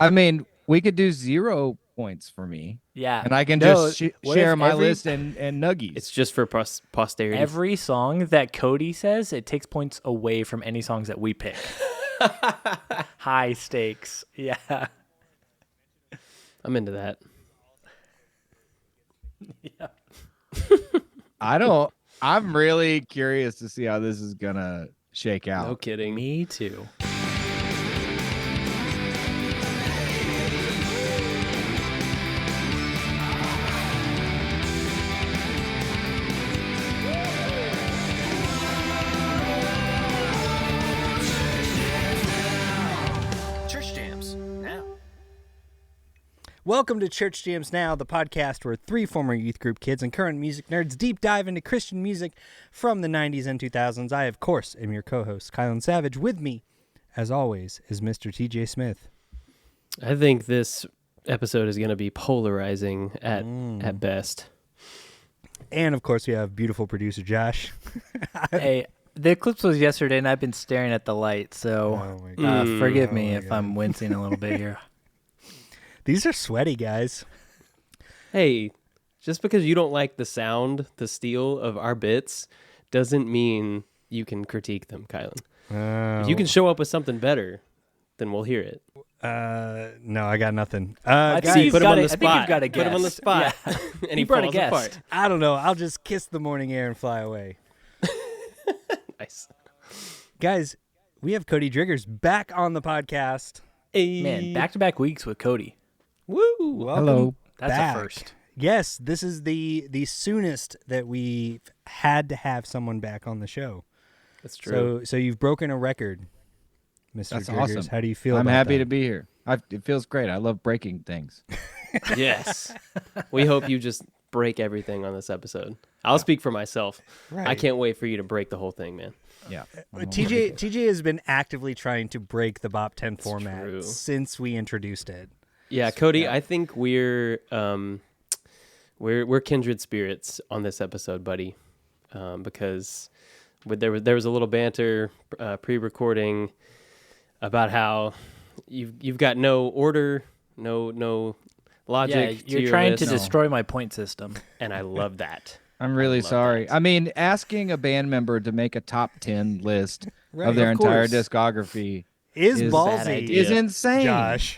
I mean, we could do 0 points for me. Yeah. And I can No, just what share if my every- list and nuggies. It's just for posterity. Every song that Cody says, it takes points away from any songs that we pick. High stakes. Yeah. I'm into that. Yeah. I'm really curious to see how this is going to shake out. No kidding. Me too. Welcome to Church Jams Now, the podcast where 3 former youth group kids and current music nerds deep dive into Christian music from the 90s and 2000s. I, of course, am your co-host, Kylan Savage. With me, as always, is Mr. TJ Smith. I think this episode is going to be polarizing at best. And, of course, we have beautiful producer Josh. Hey, the eclipse was yesterday, and I've been staring at the light, so forgive me if I'm wincing a little bit here. These are sweaty, guys. Hey, just because you don't like the sound, the steel of our bits, doesn't mean you can critique them, Kylan. If you can show up with something better, then we'll hear it. No, I got nothing. Guys, put him on the spot. I think you've got a guess. Put him on the spot. Yeah. And he brought falls a guest. apart. I don't know. I'll just kiss the morning air and fly away. Nice. Guys, we have Cody Driggers back on the podcast. Hey. Man, back-to-back weeks with Cody. Woo! Welcome. Hello. That's back. a first. Yes, this is the soonest that we've had to have someone back on the show. That's true. So you've broken a record, Mr. That's Driggers. awesome. How do you feel I'm about happy that? to be here. It feels great. I love breaking things. Yes. We hope you just break everything on this episode. I'll speak for myself. Right. I can't wait for you to break the whole thing, man. Yeah. TJ has been actively trying to break the Bop 10 format true. since we introduced it. Yeah, Cody, I think we're kindred spirits on this episode, buddy, because there was a little banter pre-recording about how you've got no order, no logic. Yeah, to you're your trying list, to destroy my point system. and I love that. I'm really love sorry. that. I mean, asking a band member to make a top 10 list Right, of their of entire course. discography Is Is ballsy, idea. is insane. Josh.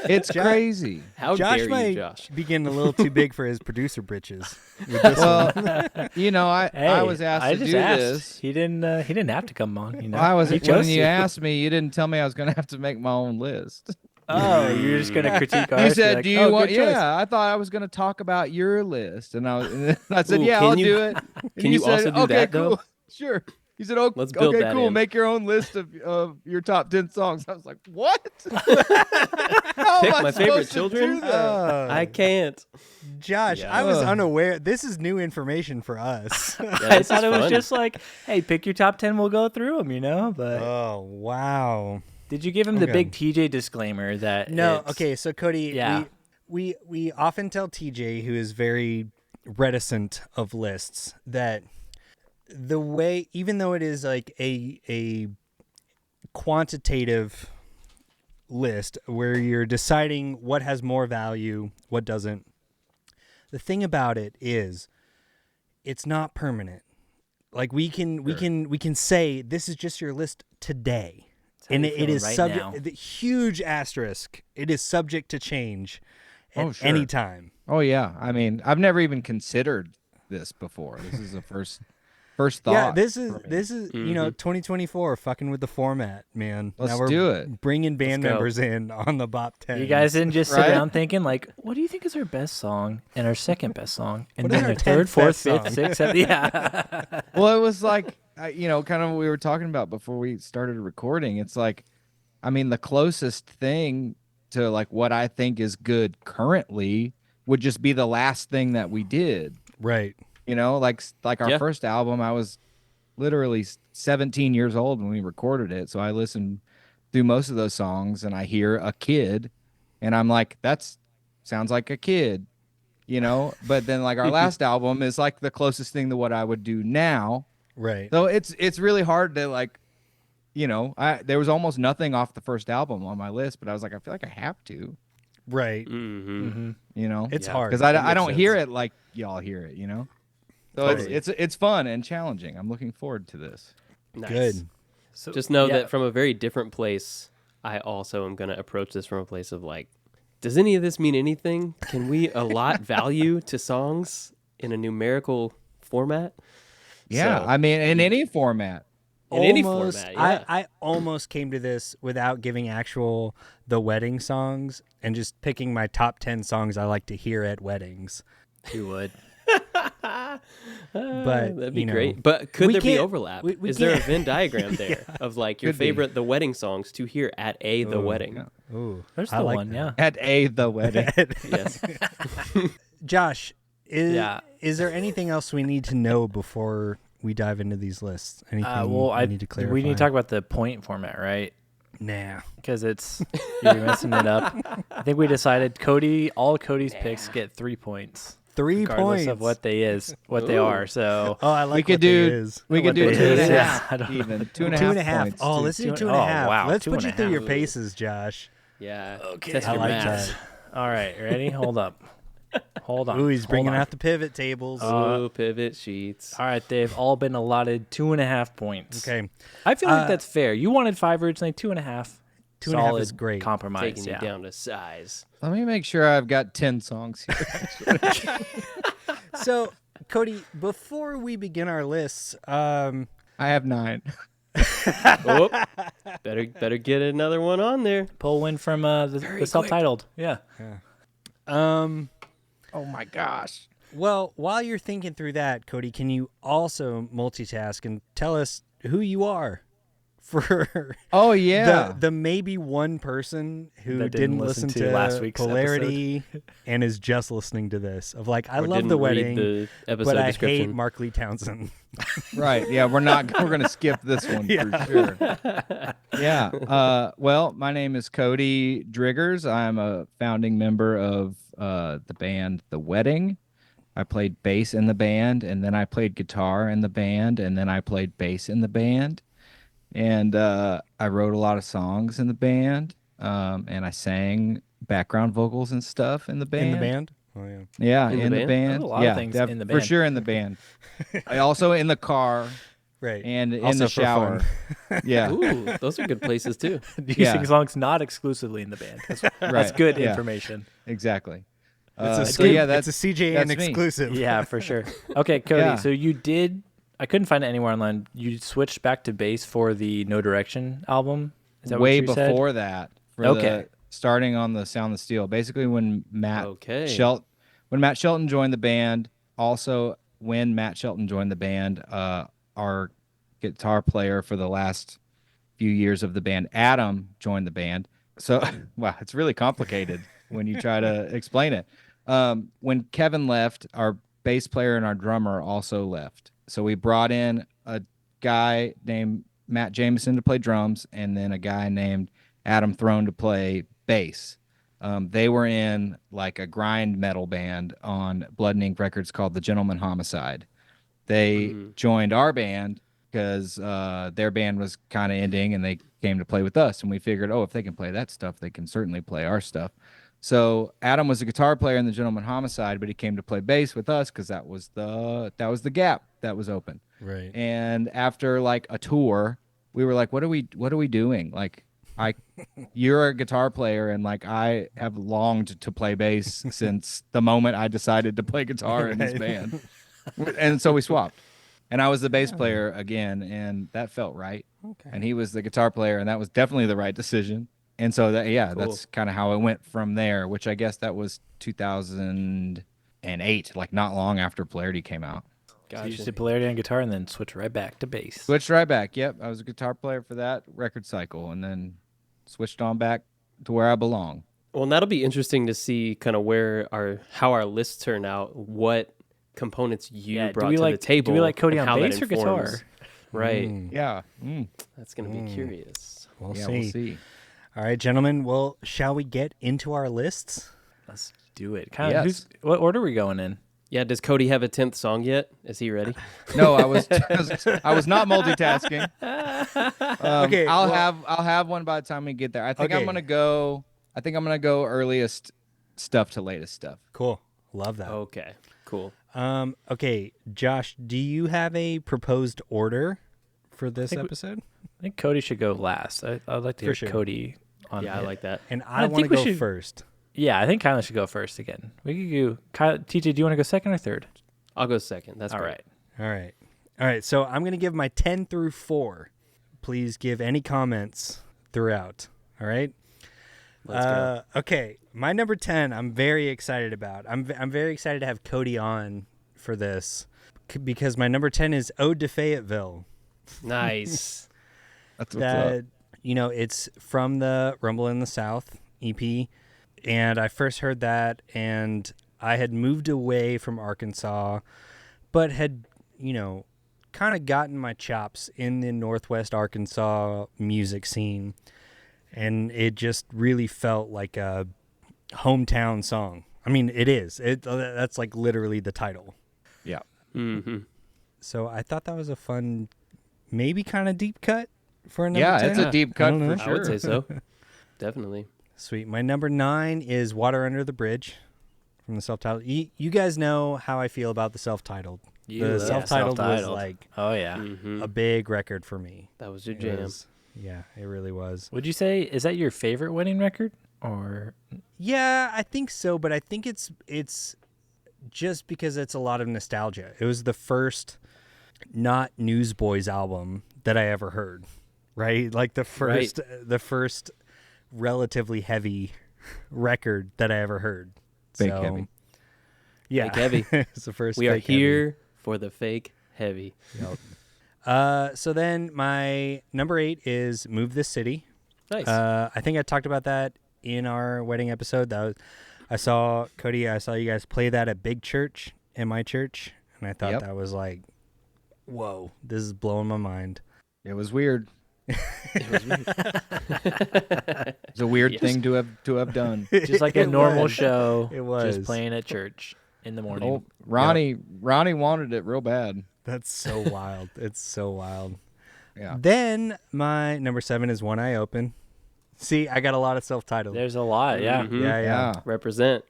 It's crazy. How Josh dare might you, Josh? be getting a little too big for his producer britches. with this one. Well, I was asked to do this. He didn't have to come on. You know, I was He when chose you to. asked me, you didn't tell me I was going to have to make my own list. Oh, you're just gonna critique ours. You be said, like, "Do you "Oh, want?" good choice." Yeah, I thought I was going to talk about your list, and I said, Ooh, "Yeah, can I'll you- do it." And can you said, also do okay, that, cool. though? Sure. He said, "Okay, Let's build okay, that cool. in. Make your own list of your top 10 songs." I was like, "What?" How Pick am I my favorite supposed to children? do that? I can't. Josh, Yeah. I was Ugh. unaware. This is new information for us. Yeah, I this thought is it was fun. just like, hey, pick your top 10. We'll go through them, you know. But Uh, oh wow, did you give him the Okay. big TJ disclaimer that? No, it's- okay, so Cody, Yeah. we often tell TJ, who is very reticent of lists, that the way, even though it is like a quantitative list where you're deciding what has more value, what doesn't, the thing about it is it's not permanent. Like we can say this is just your list today. how And you it feeling is right subject, now. the huge asterisk. It is subject to change at Oh, sure. any time. Oh yeah. I mean, I've never even considered this before. This is the first thought. Yeah, this for is me. you know 2024 fucking with the format, man. Let's now we're do it. Bringing band Let's go. members in on the Bop 10. You guys didn't just sit Right? around thinking like, what do you think is our best song and our second best song, and What is then our our third, 10th fourth, best fifth, song? sixth, seventh? Yeah. Well, it was like, kind of what we were talking about before we started recording. It's like, I mean, the closest thing to like what I think is good currently would just be the last thing that we did. right. You know, like our Yeah. first album, I was literally 17 years old when we recorded it. So I listened through most of those songs and I hear a kid and I'm like, that's sounds like a kid, you know? But then like our last album is like the closest thing to what I would do now. Right. So it's really hard to like there was almost nothing off the first album on my list, but I was like, I feel like I have to, Right. It's hard because I don't hear it like y'all hear it, So Totally. it's fun and challenging. I'm looking forward to this. Nice. Good. So, Just know that from a very different place, I also am going to approach this from a place of like, does any of this mean anything? Can we allot value to songs in a numerical format? Yeah, So, I mean, in any format. in any Almost- format, yeah. I almost came to this without giving the wedding songs and just picking my top 10 songs I like to hear at weddings. You would. But That'd be you know, great. But could we there be can't- overlap? we Is there a can't- Venn diagram there of like your Could be. favorite the wedding songs to hear at the wedding? Yeah. Ooh, There's I the like one, that. At the wedding. Yes. Josh, Yeah. is there anything else we need to know before we dive into these lists? Anything we need to clarify? We need to talk about the point format, right? Nah. Because you're messing it up. I think we decided all Cody's picks get 3 points. 3 Regardless points. of what they are. So Oh, I like We could what they do is. we could What do they two and a is, yeah. half I don't know. even. Two and a Two half and a half. points. Oh, too. let's do Two- two and a oh, half. wow, Let's two put and you a through your half. paces, Josh. Yeah. Okay. Test I your like math. that. All right, ready? Hold up. Hold on. Ooh, he's Hold bringing on. out the pivot tables. Oh, pivot sheets. All right, they've all been allotted 2.5 points. Okay. I feel like that's fair. You wanted 5 originally, 2.5. 2.5 is Solid great. Compromise, Taking yeah. you down to size. Let me make sure I've got 10 songs here. So, Cody, before we begin our lists, I have 9. Oh, better get another one on there. Pull one from the self-titled. Yeah. Oh my gosh. well, while you're thinking through that, Cody, can you also multitask and tell us who you are for Oh yeah. the maybe one person who That didn't didn't listen listen to to last week's Polarity and is just listening to this of like, I Or love didn't the read wedding, the episode but I description. hate Mark Lee Townsend. Right. Yeah, we're gonna skip this one for sure. Yeah. Well, my name is Cody Driggers. I'm a founding member of the band The Wedding. I played bass in the band, and then I played guitar in the band, and then I played bass in the band. And I wrote a lot of songs in the band, and I sang background vocals and stuff in the band. In the band? Oh, yeah. Yeah, In the in the band? band. Oh, a lot of Yeah, things in the for band. sure in the band. I also in the car Right. and in Also the for shower. fun. Yeah, Ooh, those are good places too. You Yeah. sing songs not exclusively in the band. That's right. good Yeah, information. Exactly. It's a So scoop. yeah, that's it's a CJN that's me. exclusive. Yeah, for sure. Okay, Cody, Yeah. so you did, I couldn't find it anywhere online. You switched back to bass for the No Direction album? Is that way what you said? before that. For Okay. starting on the Sound the Steel. Basically, when Matt Okay. Shelton joined the band. Also, when Matt Shelton joined the band, our guitar player for the last few years of the band, Adam, joined the band. So, wow, it's really complicated when you try to explain it. When Kevin left, our bass player and our drummer also left. So we brought in a guy named Matt Jameson to play drums, and then a guy named Adam Throne to play bass. They were in like a grind metal band on Blood and Ink Records called The Gentleman Homicide. They joined our band because their band was kind of ending, and they came to play with us. And we figured, oh, if they can play that stuff, they can certainly play our stuff. So Adam was a guitar player in The Gentleman Homicide, but he came to play bass with us because that was the gap that was open. Right. And after like a tour, we were like, what are we doing? Like, you're a guitar player, and like I have longed to play bass since the moment I decided to play guitar in this band. And so we swapped. And I was the bass player again, and that felt right. Okay. And he was the guitar player, and that was definitely the right decision. And so that's kind of how it went from there, which I guess that was 2008, like not long after Polarity came out. So you just did Polarity on guitar and then switch right back to bass. Switched right back. Yep, I was a guitar player for that record cycle, and then switched on back to where I belong. Well, and that'll be interesting to see kind of how our lists turn out, what components you brought to the table. Do we like Cody and on how that bass or guitar? informs- Right. Yeah. That's going to be curious. We'll Yeah, see. we'll see. All right, gentlemen. Well, shall we get into our lists? Let's do it. Kind Yes. of. What order are we going in? Yeah, does Cody have a 10th song yet? Is he ready? No, I was not multitasking. Okay, I'll have one by the time we get there. I think I'm gonna go earliest stuff to latest stuff. Cool. Love that. Okay, cool. Okay, Josh, do you have a proposed order for this episode? I think Cody should go last. I'd like to hear sure. Cody on Yeah, I it. like that. And I want to go first. Yeah, I think Kylan should go first again. We could go. TJ, do you want to go second or third? I'll go second. That's all great. right. All right. So I'm going to give my 10 through 4. Please give any comments throughout. All right. Let's go. Okay. My number 10, I'm very excited about. I'm very excited to have Cody on for this because my number 10 is Ode to Fayetteville. Nice. That's what's up. It's from the Rumble in the South EP. And I first heard that, and I had moved away from Arkansas, but had, kind of gotten my chops in the Northwest Arkansas music scene. And it just really felt like a hometown song. I mean, it is. That's like literally the title. Yeah. Mm-hmm. So I thought that was a fun, maybe kind of deep cut for a number 10. It's a deep cut for I sure. would say so. Definitely. Sweet. My number 9 is Water Under the Bridge from the self-titled. You guys know how I feel about the self-titled. The self-titled was like a big record for me. That was your jam. Yeah, it really was. Would you say, is that your favorite wedding record? Or Yeah, I think so, but I think it's just because it's a lot of nostalgia. It was the first not Newsboys album that I ever heard, right? Like the first relatively heavy record that I ever heard. Fake heavy. Yeah. Fake heavy. It's the first We are fake heavy. here for the fake heavy. Yep. So then my number 8 is Move This City. Nice. I think I talked about that in our wedding episode. I saw you guys play that at Big Church in my church, and I thought that was like, whoa, this is blowing my mind. It was weird. It was weird. It's a weird thing to have done. just like a normal was. show, It was. just playing at church in the morning. Oh, Ronnie wanted it real bad. That's so wild. It's so wild. Yeah. Then my number 7 is One Eye Open. See, I got a lot of self-titled. There's a lot, yeah. Mhm. Yeah. Represent.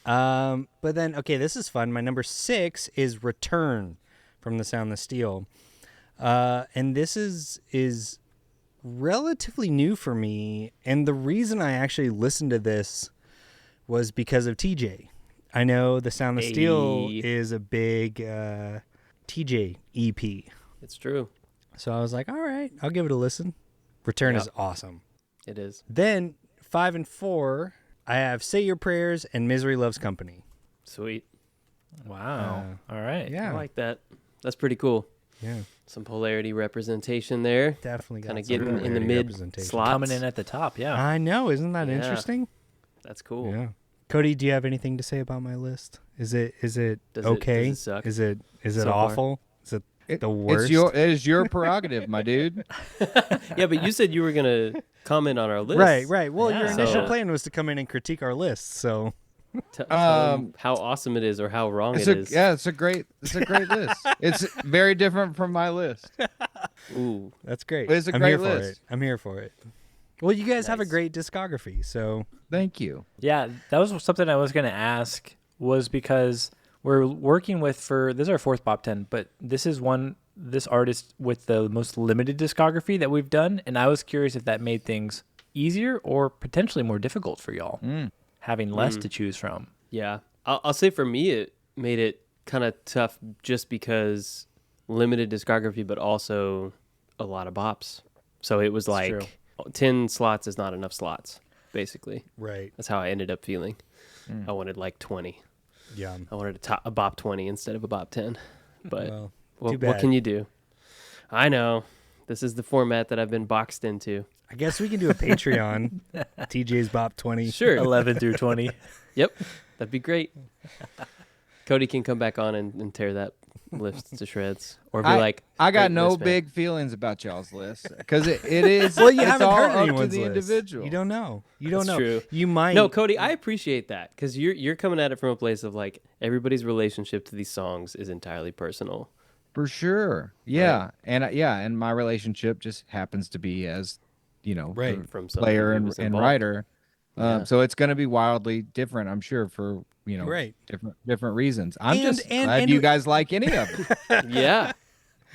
But then, okay, this is fun. My number 6 is Return from The Sound of Steel. And this is relatively new for me. And the reason I actually listened to this was because of TJ. I know The Sound of Steel is a big TJ EP. It's true. So I was like, all right, I'll give it a listen. Return is awesome. It is. Then 5 and 4, I have Say Your Prayers and Misery Loves Company. Sweet. Wow. All right. Yeah. I like that. That's pretty cool. Yeah. Some polarity representation there. Definitely got Kind of some getting in the polarity mid representation. slots. Coming in at the top, yeah. I know. Isn't that Yeah. interesting? That's cool. Yeah. Cody, do you have anything to say about my list? Is it Does it okay? suck Is it so far? awful? Is it the worst? It is your prerogative, my dude. Yeah, but you said you were going to comment on our list. Right. Well, your Yeah. initial So- plan was to come in and critique our list, so Tell them how awesome it is or how wrong it is. Yeah, it's a great list. It's very different from my list. Ooh. that's great. It's a I'm great here list. for it. I'm here for it. Well, you guys have a Nice. great discography, so Thank you. Yeah, that was something I was going to ask, was because we're working with, this is our 4th Pop 10, but this artist with the most limited discography that we've done, and I was curious if that made things easier or potentially more difficult for y'all, having less to choose from. Yeah. I'll say for me, it made it kind of tough just because limited discography, but also a lot of bops. So it was like true. 10 slots is not enough slots, basically. right. That's how I ended up feeling. I wanted like 20. Yeah. I wanted a bop 20 instead of a bop 10. But Well, what, too what bad. can you do? I know. This is the format that I've been boxed into. I guess we can do a Patreon. TJ's Bop 20. Sure. 11 through 20. Yep. That'd be great. Cody can come back on and tear that lifts to shreds, or be I got great no list, man. big feelings about y'all's list because it is. Well, you it's haven't all heard up to anyone's the list. individual. You don't know. You don't That's know. true. You might. No, Cody, I appreciate that because you're coming at it from a place of like everybody's relationship to these songs is entirely personal. For sure. Yeah. And my relationship just happens to be as, Right. the From somebody player who was and involved. writer. Yeah. So it's going to be wildly different, I'm sure, for, Right. different reasons. I'm And- just and- glad and- you guys like any of it. Yeah,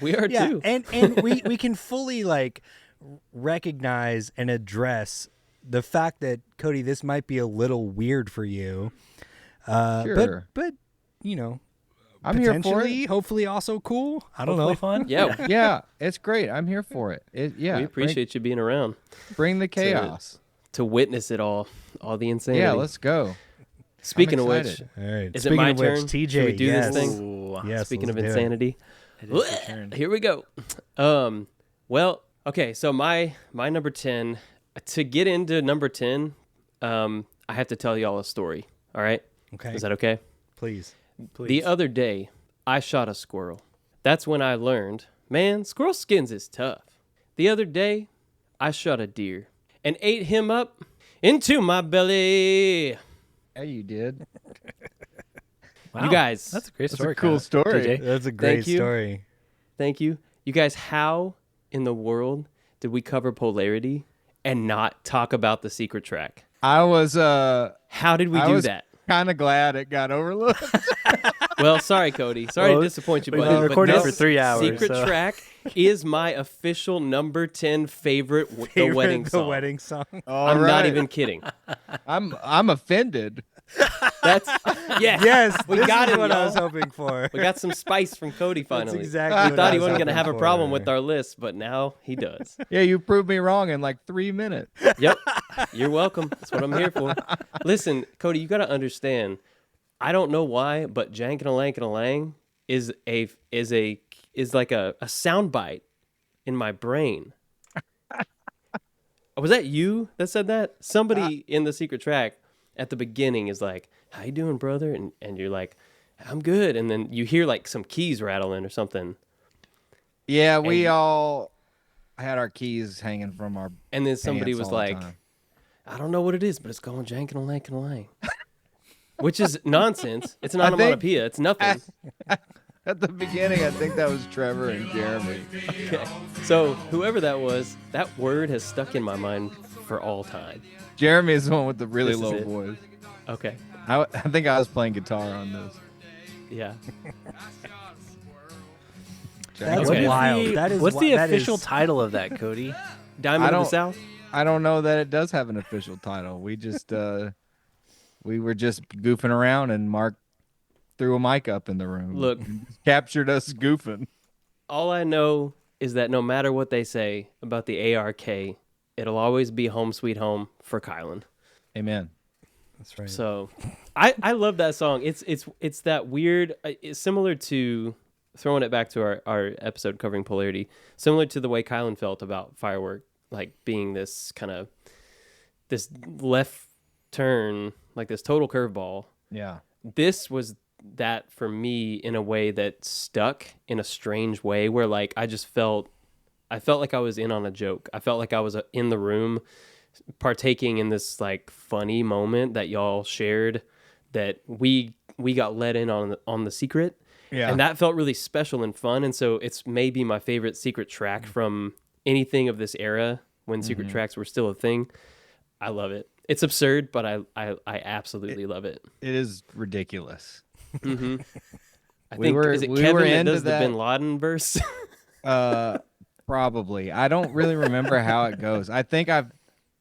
we are Yeah, too. and we can fully like recognize and address the fact that Cody, this might be a little weird for you. Sure. But I'm here for potentially, it. hopefully, also cool. I don't Hopefully know. fun. Yeah, Yeah, it's great. I'm here for it. we appreciate you being around bring the chaos. to witness it all the insanity. Yeah, let's go. Speaking of I'm which, excited. All right. is Speaking it my of which, turn? TJ, Should we do yes. this thing? Ooh, Yes. Speaking of let's do it. insanity, it is your turn. here we go. Okay, so my number 10. To get into number 10, I have to tell y'all a story. All right, Okay. is that okay? Please. The other day, I shot a squirrel. That's when I learned, man, squirrel skins is tough. The other day, I shot a deer and ate him up into my belly. Yeah, you did. Wow, You guys, that's a great That's story. a cool Kyle. story. TJ. That's a great you. story. thank you. You guys, how in the world did we cover polarity and not talk about the secret track? I was How did we do that? kind of glad it got overlooked. Well, sorry, Cody. Sorry to disappoint you, we've buddy. been but recording this for 3 hours, Secret so- track is my official number 10 favorite, the wedding The song. wedding song. I'm not even kidding. I'm offended. That's Yes, we this got is him, what I y'all. was hoping for. We got some spice from Cody That's finally. exactly. We what thought I he was wasn't going to hoping have a problem for. with our list, but now he does. Yeah, you proved me wrong in like 3 minutes. Yep. You're welcome. That's what I'm here for. Listen, Cody, you got to understand. I don't know why, but Jankin' a Lankin' a Lang is like a soundbite in my brain. Was that you that said that? Somebody in the secret track at the beginning is like, "How you doing, brother?" And you're like, "I'm good." And then you hear like some keys rattling or something. Yeah, we all had our keys hanging from our. And then somebody pants was all the like, time. I don't know what it is, but it's going Jankin' a Lankin' a Lang. Which is nonsense. It's an I think- onomatopoeia. It's nothing. At the beginning, I think that was Trevor and Jeremy. Okay. So whoever that was, that word has stuck in my mind for all time. Jeremy is the one with the really This is low it. voice. Okay. I think I was playing guitar on this. Yeah. That's Okay. wild. That is What's the that official is- title of that, Cody? Diamond I of the don't- South. I don't know that it does have an official title. We just we were just goofing around, and Mark threw a mic up in the room. Look. and captured us goofing. All I know is that no matter what they say about the ARK, it'll always be Home Sweet Home for Kylan. Amen. That's right. So I love that song. It's that weird, it's similar to, throwing it back to our episode covering polarity, similar to the way Kylan felt about Firework, like being this kind of, this left turn, like this total curveball. Yeah. This was that for me in a way that stuck in a strange way where like I felt like I was in on a joke. I felt like I was in the room partaking in this like funny moment that y'all shared, that we got let in on the secret. Yeah. And that felt really special and fun. And so it's maybe my favorite secret track from anything of this era when secret tracks were still a thing. I love it. It's absurd, but I absolutely love it. It is ridiculous. Mm-hmm. I We think were- is it we Kevin were that into does that- the Bin Laden verse? Probably. I don't really remember how it goes. I think I've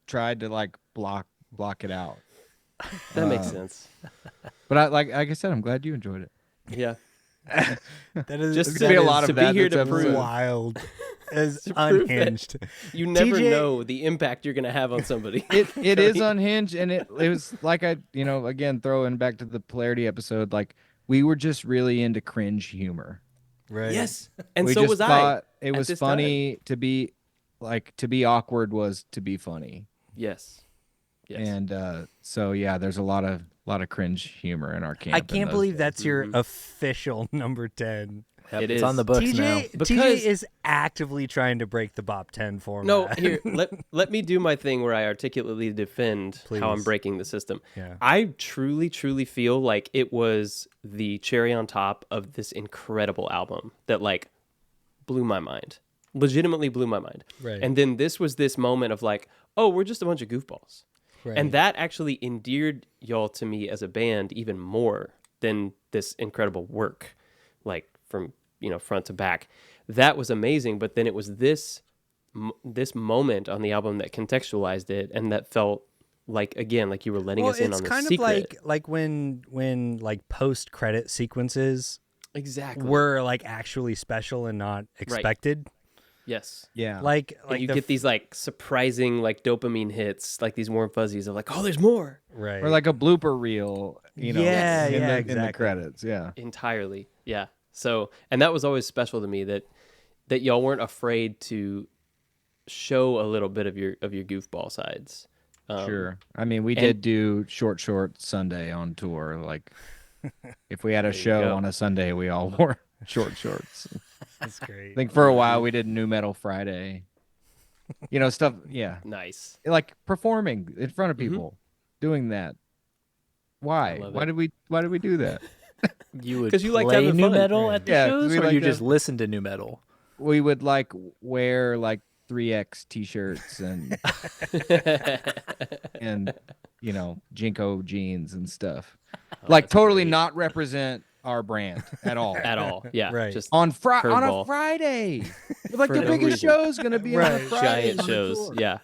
tried to like block it out. That makes sense. But like I said, I'm glad you enjoyed it. Yeah. That is Just There's gonna be a lot to of be that here this to episode. prove. wild. As To prove that- unhinged. You never TJ know the impact you're gonna have on somebody. It is unhinged, and it was like again throwing back to the polarity episode, like we were just really into cringe humor. Right. Yes, and we so just was I. thought it at was this funny to be awkward was to be funny. Yes. Yes. And so yeah, there's a lot of cringe humor in our camp. I in can't those believe days. that's your official number 10. Yep, It it's is. on the books now. TJ is actively trying to break the Bop 10 format. No, here, let me do my thing where I articulately defend how I'm Please. breaking the system. Yeah. I truly, truly feel like it was the cherry on top of this incredible album that like blew my mind. Legitimately blew my mind. Right. And then this was this moment of like, oh, we're just a bunch of goofballs. Right. And that actually endeared y'all to me as a band even more than this incredible work, like from, front to back. That was amazing. But then it was this moment on the album that contextualized it, and that felt like, again, like you were letting us in on the secret. It's kind of like when like post-credit sequences Exactly. were like actually special and not expected. Yes. Yeah. Like And you get these like surprising like dopamine hits, like these warm fuzzies of like, oh, there's more. right. Or like a blooper reel, Yeah, in the exactly. credits. Yeah. Entirely. Yeah. So, and that was always special to me that y'all weren't afraid to show a little bit of your goofball sides. Sure. I mean, we did do Short Sunday on tour. Like, if we had a There you show go. on a Sunday, we all wore shorts. That's great. I think for a while we did New Metal Friday. Stuff. Yeah. Nice. Like performing in front of Mhm. people, doing that. Why? love Why it. did we do that? You would 'Cause you like play having new fun. metal at the Yeah, shows, we or like you to- just listen to new metal? We would like wear like 3X t-shirts and and Jinko jeans and stuff. Like that's totally great. not represent our brand at all. At all. Yeah. Right. Just on a Curveball. Friday. Like For the no biggest reason. show's gonna be on a Right. Friday. giant on the shows. tour. Yeah.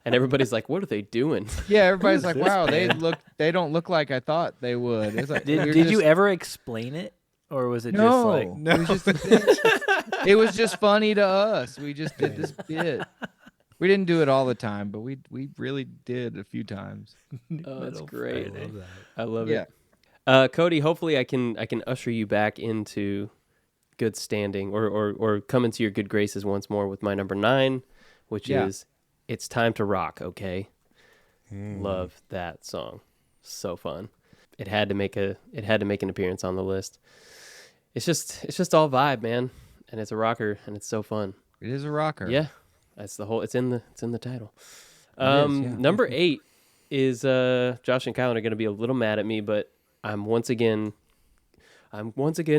And everybody's like, what are they doing? Yeah, everybody's like, this wow, band? they don't look like I thought they would. It's like, Did we're you just- ever explain it, or was it just No, like it was just a thing. It was just funny to us. We just did this bit. We didn't do it all the time, but we really did a few times. Oh, that's Metal great. Friday? Love that. I love Yeah. it. Cody, hopefully I can usher you back into good standing or come into your good graces once more with my number 9, which Yeah. is It's Time to Rock, okay? Love that song. So fun. It had to make an appearance on the list. It's just all vibe, man. And it's a rocker and it's so fun. It is a rocker. Yeah. That's the whole it's in the title. is, yeah. Number 8 is Josh and Kylan are going to be a little mad at me, but I'm once again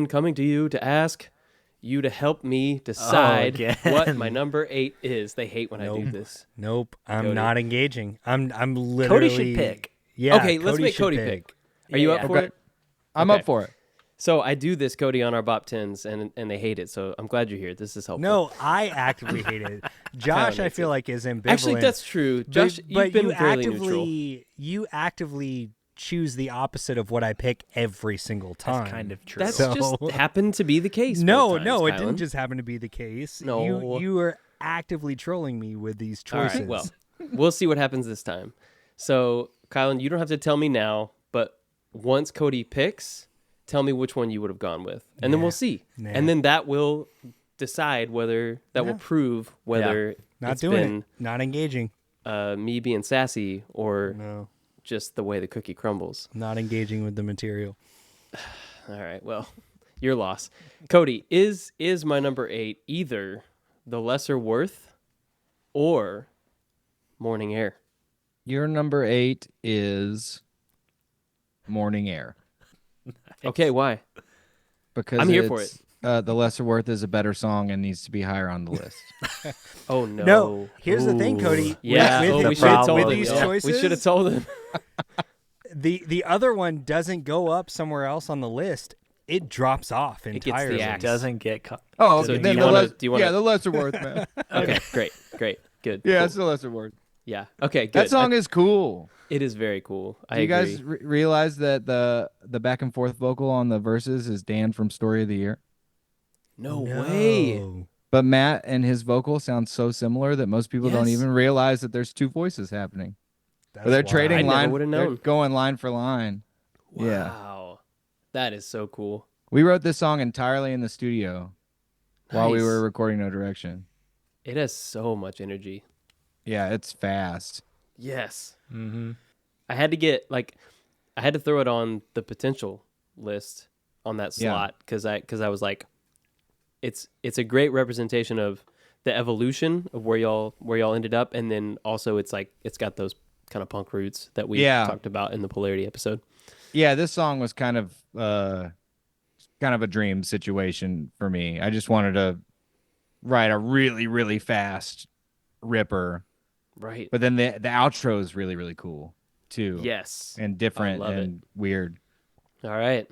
coming to you to ask you to help me decide again. what my number 8 is. They hate when I do this. Nope. I'm Cody. not engaging. I'm literally. Cody should pick? Yeah. Okay, let's make should Cody pick. Are you up Yeah. for it? I'm Okay. up for it. So I do this, Cody, on our Bop 10s, and they hate it. So I'm glad you're here. This is helpful. No, I actively hate it. Josh, I hates feel it. like is ambivalent. Actually, that's true. Josh, you've been fairly neutral. you actively choose the opposite of what I pick every single time. That's kind of true. That's So- just happened to be the case. No, both times, no, it Kylan. didn't just happen to be the case. No. you are actively trolling me with these All choices. right, well, we'll see what happens this time. So, Kylan, you don't have to tell me now, but once Cody picks, tell me which one you would have gone with, and then we'll see. Nah. And then that will decide whether that will prove whether Not it's doing been it. Not engaging. me being sassy or No, just the way the cookie crumbles. not engaging with the material. All right, well, your loss. Cody, is my number 8 either The Lesser Worth or Morning Air? Your number 8 is Morning Air. Okay, why? Because I'm here for The Lesser Worth is a better song and needs to be higher on the list. Oh no. No, here's the thing, Ooh. Cody. Yeah, with, oh, with, we should have told with him. these Yeah, choices, we should have told him. the other one doesn't go up somewhere else on the list. It drops off gets entirely. the axe. doesn't get caught. Oh, So okay. do Then you the wanna- les- do you wanna- Yeah, The Lesser Worth, man. Okay, great, good. Yeah, cool. it's The Lesser Worth. Yeah. Okay, good. That song is cool. It is very cool. I Do you agree. guys realize that the back and forth vocal on the verses is Dan from Story of the Year? No way. No. But Matt and his vocal sound so similar that most people don't Yes. even realize that there's two voices happening. That's Or they're wild. trading I never line. would've They're known. going line for line. Yeah. Wow. That is so cool. We wrote this song entirely in the studio while we Nice. were recording No Direction. It has so much energy. Yeah, it's fast. Yes. Mm-hmm. I had to throw it on the potential list on that Yeah. slot because I was like, it's a great representation of the evolution of where y'all ended up, and then also it's got those kind of punk roots that we talked about in the Polarity episode. Yeah, this song was kind of a dream situation for me. I just wanted to write a really, really fast ripper. Right. But then the outro is really, really cool too. Yes. And different and weird. All right.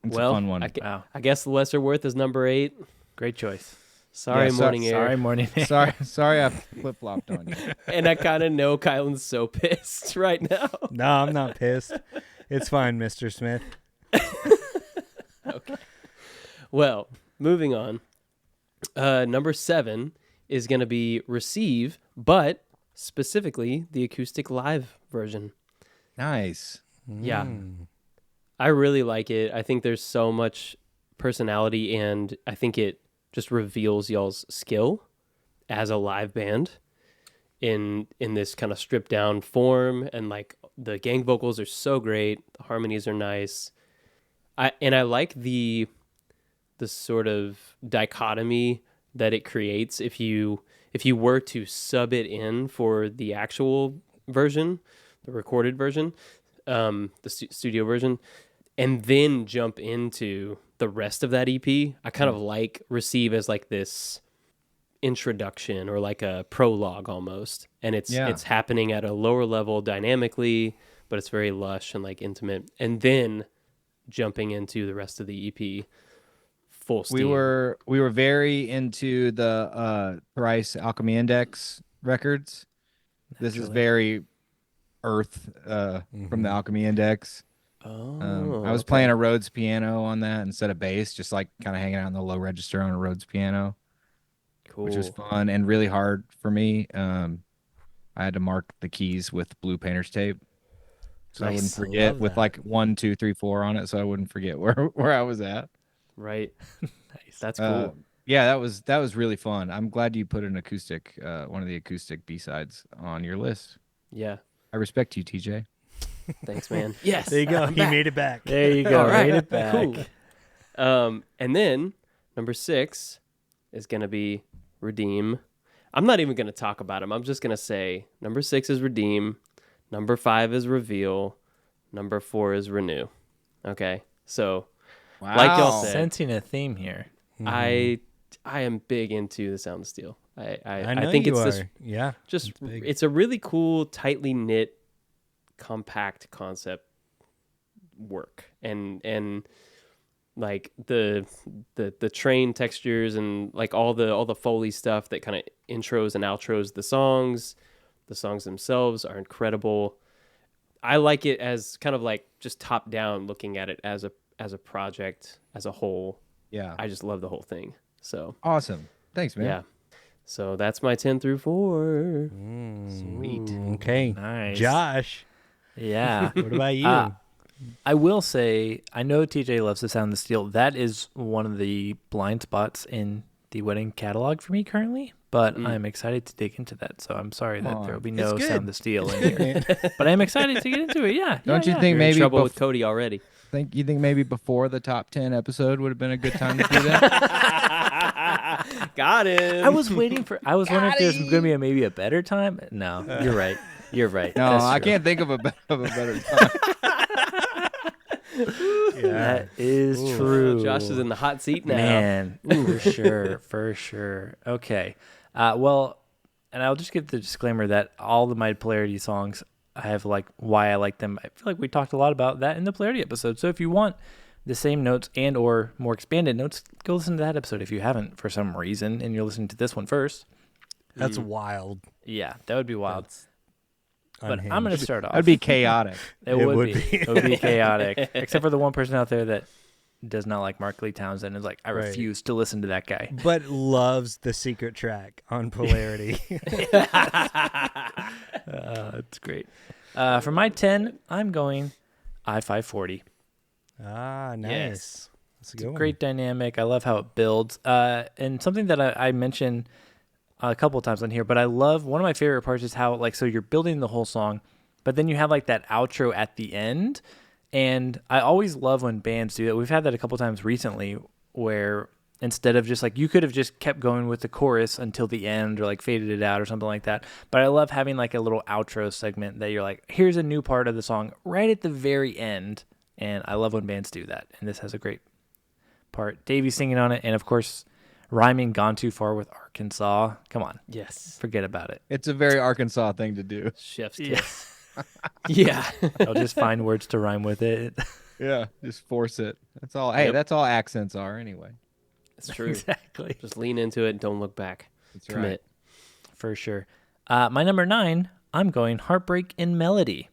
It's a fun one. I guess The Lesser Worth is number 8. Great choice. Sorry, Morning Air. Sorry, Morning Air. Sorry I flip-flopped on you. And I kind of know Kylan's so pissed right now. No, I'm not pissed. It's fine, Mr. Smith. Okay. Well, moving on. Number 7 is going to be Receive, but specifically the acoustic live version. Nice. Yeah. I really like it. I think there's so much personality, and I think it just reveals y'all's skill as a live band in this kind of stripped down form, and like the gang vocals are so great, the harmonies are nice. I like the sort of dichotomy that it creates if you were to sub it in for the actual version, the recorded version, the studio version, and then jump into the rest of that EP. I kind of like Receive as like this introduction or like a prologue almost, and it's happening at a lower level dynamically, but it's very lush and like intimate, and then jumping into the rest of the EP full steam. We were very into the Thrice Alchemy Index records. This is very Earth from the Alchemy Index. I was playing a Rhodes piano on that instead of bass, just like kind of hanging out in the low register on a Rhodes piano. Cool. Which was fun and really hard for me. I had to mark the keys with blue painter's tape, so I wouldn't forget, with like 1, 2, 3, 4 on it, so I wouldn't forget where I was at. Right. Nice. That's cool. Yeah, that was really fun. I'm glad you put an acoustic, one of the acoustic B-sides on your list. Yeah. I respect you, TJ. Thanks, man. Yes. There you go. He made it back. There you go. Right. Made it back. Cool. And then number 6 is going to be Redeem. I'm not even going to talk about him. I'm just going to say number 6 is Redeem. Number 5 is Reveal. Number 4 is Renew. Okay. So, like y'all said, sensing a theme here. I am big into the Sound of Steel. I think you it's are. Yeah. it's a really cool, tightly knit, compact concept work, and like the train textures and like all the Foley stuff that kind of intros and outros the songs. The songs themselves are incredible. I like it as kind of like just top down, looking at it as a project as a whole. Yeah. I just love the whole thing. So awesome. Thanks, man. yeah. So that's my 10 through 4. Sweet. Okay. Nice. Josh, Yeah. what about you? I will say, I know TJ loves the Sound of Steel. That is one of the blind spots in the wedding catalog for me currently, but I'm excited to dig into that. So I'm sorry that there will be no Sound of Steel in here. But I'm excited to get into it. Yeah. Don't you think You're maybe in trouble with Cody already? You think maybe before the top 10 episode would have been a good time to do that? Got him. I was wondering if there's going to be maybe a better time. No, you're right. You're right. No, That's I true. can't think of a better time. That is true. Josh is in the hot seat now. Man, for sure. Okay. Well, and I'll just give the disclaimer that all of my Polarity songs, I have like why I like them. I feel like we talked a lot about that in the Polarity episode. So if you want the same notes and or more expanded notes, go listen to that episode if you haven't for some reason and you're listening to this one first. That's wild. Yeah, that would be wild. That's but I'm going to start off. That'd be chaotic. It would be. It would be chaotic. Except for the one person out there that does not like Mark Lee Townsend and is like, I refuse to listen to that guy. But loves the secret track on Polarity. That's great. For my 10, I'm going I-540. Ah, nice. Yes. That's a good one. Great dynamic. I love how it builds. And something that I mentioned a couple of times on here, but I love, one of my favorite parts is how, like, so you're building the whole song, but then you have like that outro at the end. And I always love when bands do that. We've had that a couple of times recently where instead of just like, you could have just kept going with the chorus until the end or like faded it out or something like that. But I love having like a little outro segment that you're like, here's a new part of the song right at the very end. And I love when bands do that. And this has a great part. Davey singing on it. And of course, rhyming Gone Too Far with Arkansas. Come on. Yes. Forget about it. It's a very Arkansas thing to do. Chef's Yeah. kiss. Yeah. I'll just find words to rhyme with it. Yeah, just force it. That's all. Hey, that's all accents are anyway. It's true. Exactly. Just lean into it and don't look back. That's Commit. right. For sure. My number 9, I'm going Heartbreak in Melody.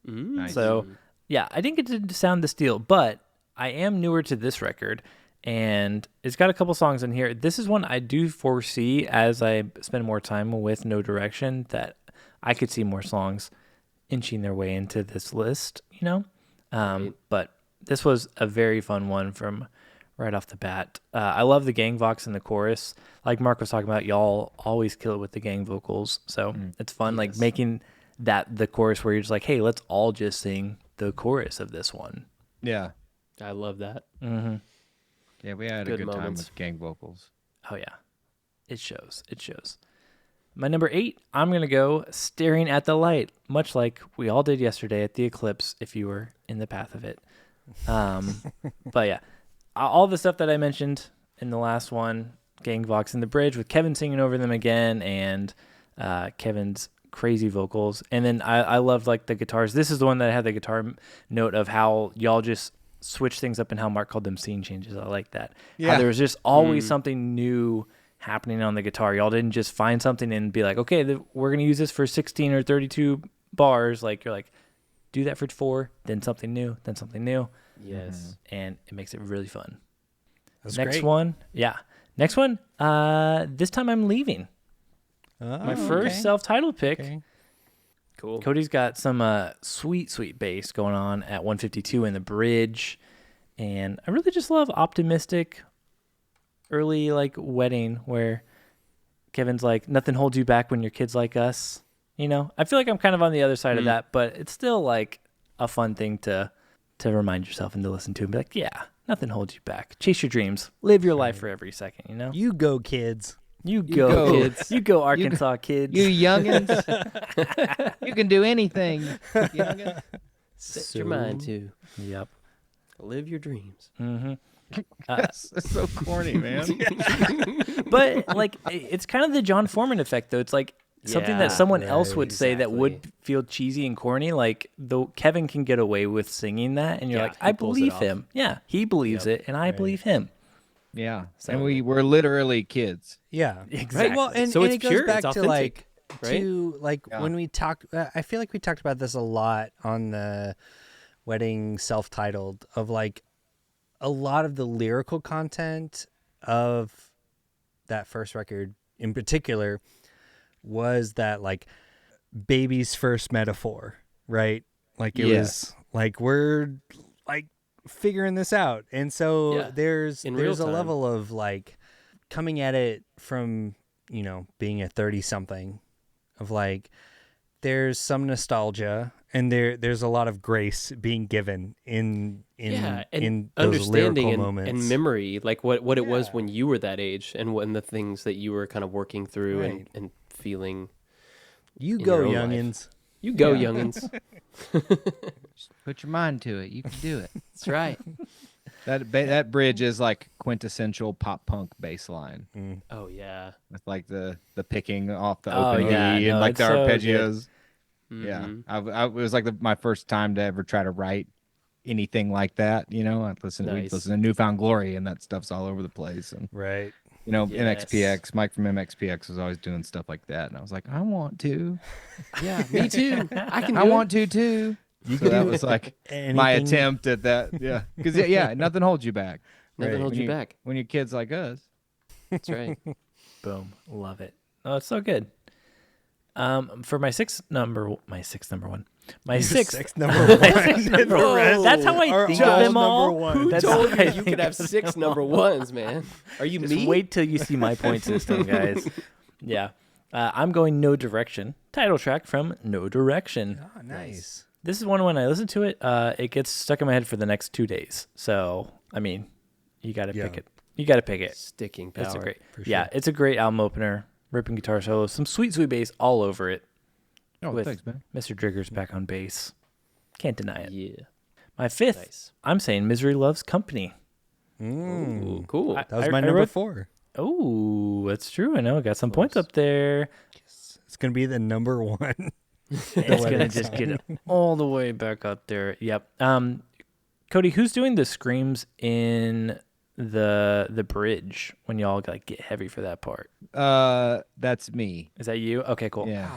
Nice. So, yeah, I didn't get to sound the steel, but I am newer to this record, and it's got a couple songs in here. This is one I do foresee as I spend more time with No Direction that I could see more songs inching their way into this list, you know? Right. But this was a very fun one from right off the bat. I love the gang vox in the chorus. Like Mark was talking about, y'all always kill it with the gang vocals. So it's fun, like making that the chorus where you're just like, hey, let's all just sing the chorus of this one. Yeah. I love that. Mm-hmm. Yeah, we had Good a good time moments. with gang vocals. Oh, yeah. It shows. It shows. My number 8, I'm going to go Staring at the Light, much like we all did yesterday at the eclipse, if you were in the path of it. But yeah, all the stuff that I mentioned in the last one, Gang Vox in the bridge with Kevin singing over them again, and Kevin's crazy vocals. And then I loved like the guitars. This is the one that had the guitar note of how y'all just switch things up and how Mark called them scene changes. I like that. Yeah. How there was just always something new happening on the guitar. Y'all didn't just find something and be like, okay, we're going to use this for 16 or 32 bars. Like, you're like, do that for 4, then something new, then something new. Yes. And it makes it really fun. That's Next great. one. Yeah. Next one. This time I'm leaving. My first self-titled pick. Okay. Cool. Cody's got some sweet bass going on at 152 in the bridge. And I really just love optimistic early like wedding where Kevin's like, nothing holds you back when your kids like us. You know, I feel like I'm kind of on the other side of that, but it's still like a fun thing to remind yourself and to listen to and be like, yeah, nothing holds you back. Chase your dreams. Live your life for every second, you know? You go, kids. You go, kids. You go, Arkansas kids. You youngins. You can do anything. Youngins. Set your mind to. Yep. Live your dreams. Mm-hmm. That's so corny, man. But like, it's kind of the John Foreman effect, though. It's like something that Yeah, someone else right, would say that would exactly. feel cheesy and corny. Like, though Kevin can get away with singing that, and you're Yeah, like, he I pulls it believe off. him. Yeah, he believes it, and I believe him. Yeah. So- And we were literally kids. Yeah, Exactly. Well, and, So and it's it goes pure, back it's to authentic, right? Yeah. when we talk. I feel like we talked about this a lot on the wedding self-titled of like a lot of the lyrical content of that first record in particular was that like baby's first metaphor, right? Like it was like we're like figuring this out, and so Yeah, there's in real a time. level of like coming at it from, you know, being a 30 something of like there's some nostalgia and there's a lot of grace being given in And in those understanding lyrical and, moments and memory, like what it was Yeah. when you were that age and when the things that you were kind of working through Right. and feeling. You in go, your own life. youngins. You go, Yeah. youngins. Just put your mind to it. You can do it. That's right. That bridge is like quintessential pop punk bass line. Oh, yeah. With like the picking off the Oh, open yeah, D no, and like it's the so good. arpeggios. Yeah, Mhm. it was like my first time to ever try to write anything like that. You know, we listen to Newfound Glory, and that stuff's all over the place. And Right. you know, Yes. MXPX, Mike from MXPX was always doing stuff like that, and I was like, I want to, Yeah, me too. I can do I it. want to too. You So can that do was like my anything- attempt at that. Yeah, because yeah, nothing holds you back. Nothing Right. holds you When back. when your kids like us. That's right. Boom. Love it. Oh, it's so good. For my sixth number one. My sixth number one. my sixth number number one. one. That's how I are think all of them number all. one. Who That's told how I you you think could have of them 6 all. number ones, man? Are you Just me? wait till you see my point system, guys. Yeah. I'm going No Direction. Title track from No Direction. Oh, nice. This is one when I listen to it, it gets stuck in my head for the next 2 days. So, I mean, you got to Yeah. pick it. You got to pick it. Sticking power. It's a great, for yeah, sure. it's a great album opener. Ripping guitar solos, some sweet bass all over it. Oh, with thanks, man. Mr. Driggers back on bass. Can't deny it. Yeah. My fifth, Nice. I'm saying Misery Loves Company. Ooh, cool. That was my number 4. Oh, that's true. I know. I got some points up there. It's gonna be the number 1. It's going to just get it all the way back up there. Yep. Cody, who's doing the screams in the bridge when y'all like get heavy for that part? That's me. Is that you? Okay, cool. Yeah.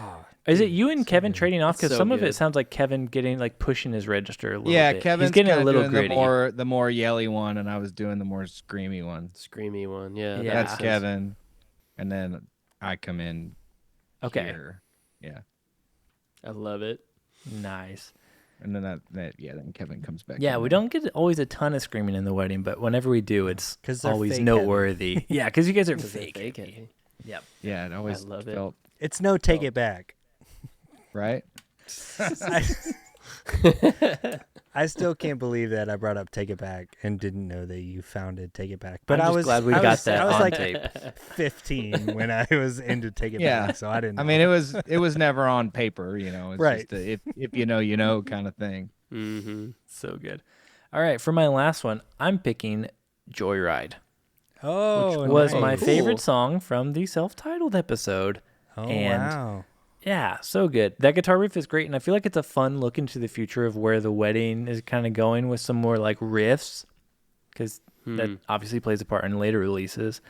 Is it you and Kevin trading off? Because So some of good. it sounds like Kevin getting like pushing his register a little bit. Yeah, Kevin's He's getting a kinda little doing gritty. the more yelly one, and I was doing the more screamy one. Screamy one. Yeah. Yeah. That's makes sense. Kevin, and then I come in. Okay. Here. Yeah, I love it. Nice. and then then Kevin comes back. Yeah, in we there. don't get always a ton of screaming in the wedding, but whenever we do, it's 'Cause they're always fake noteworthy. Yeah, because you guys are 'Cause they're fake. fake heavy. Yep. Yeah, it always love it. felt It's no take it back. right. I still can't believe that I brought up Take It Back and didn't know that you founded Take It Back. But I'm I just was glad we I got was, that I was on like tape. 15 when I was into Take It Yeah. Back, so I didn't know. I mean, it was never on paper, you know. It's Right. just if you know kind of thing. Mm-hmm. So good. All right, for my last one, I'm picking Joyride, oh, which was nice. my Cool. favorite song from the self-titled episode. Oh, and wow. yeah, so good. That guitar riff is great, and I feel like it's a fun look into the future of where the wedding is kind of going with some more like riffs, because that obviously plays a part in later releases.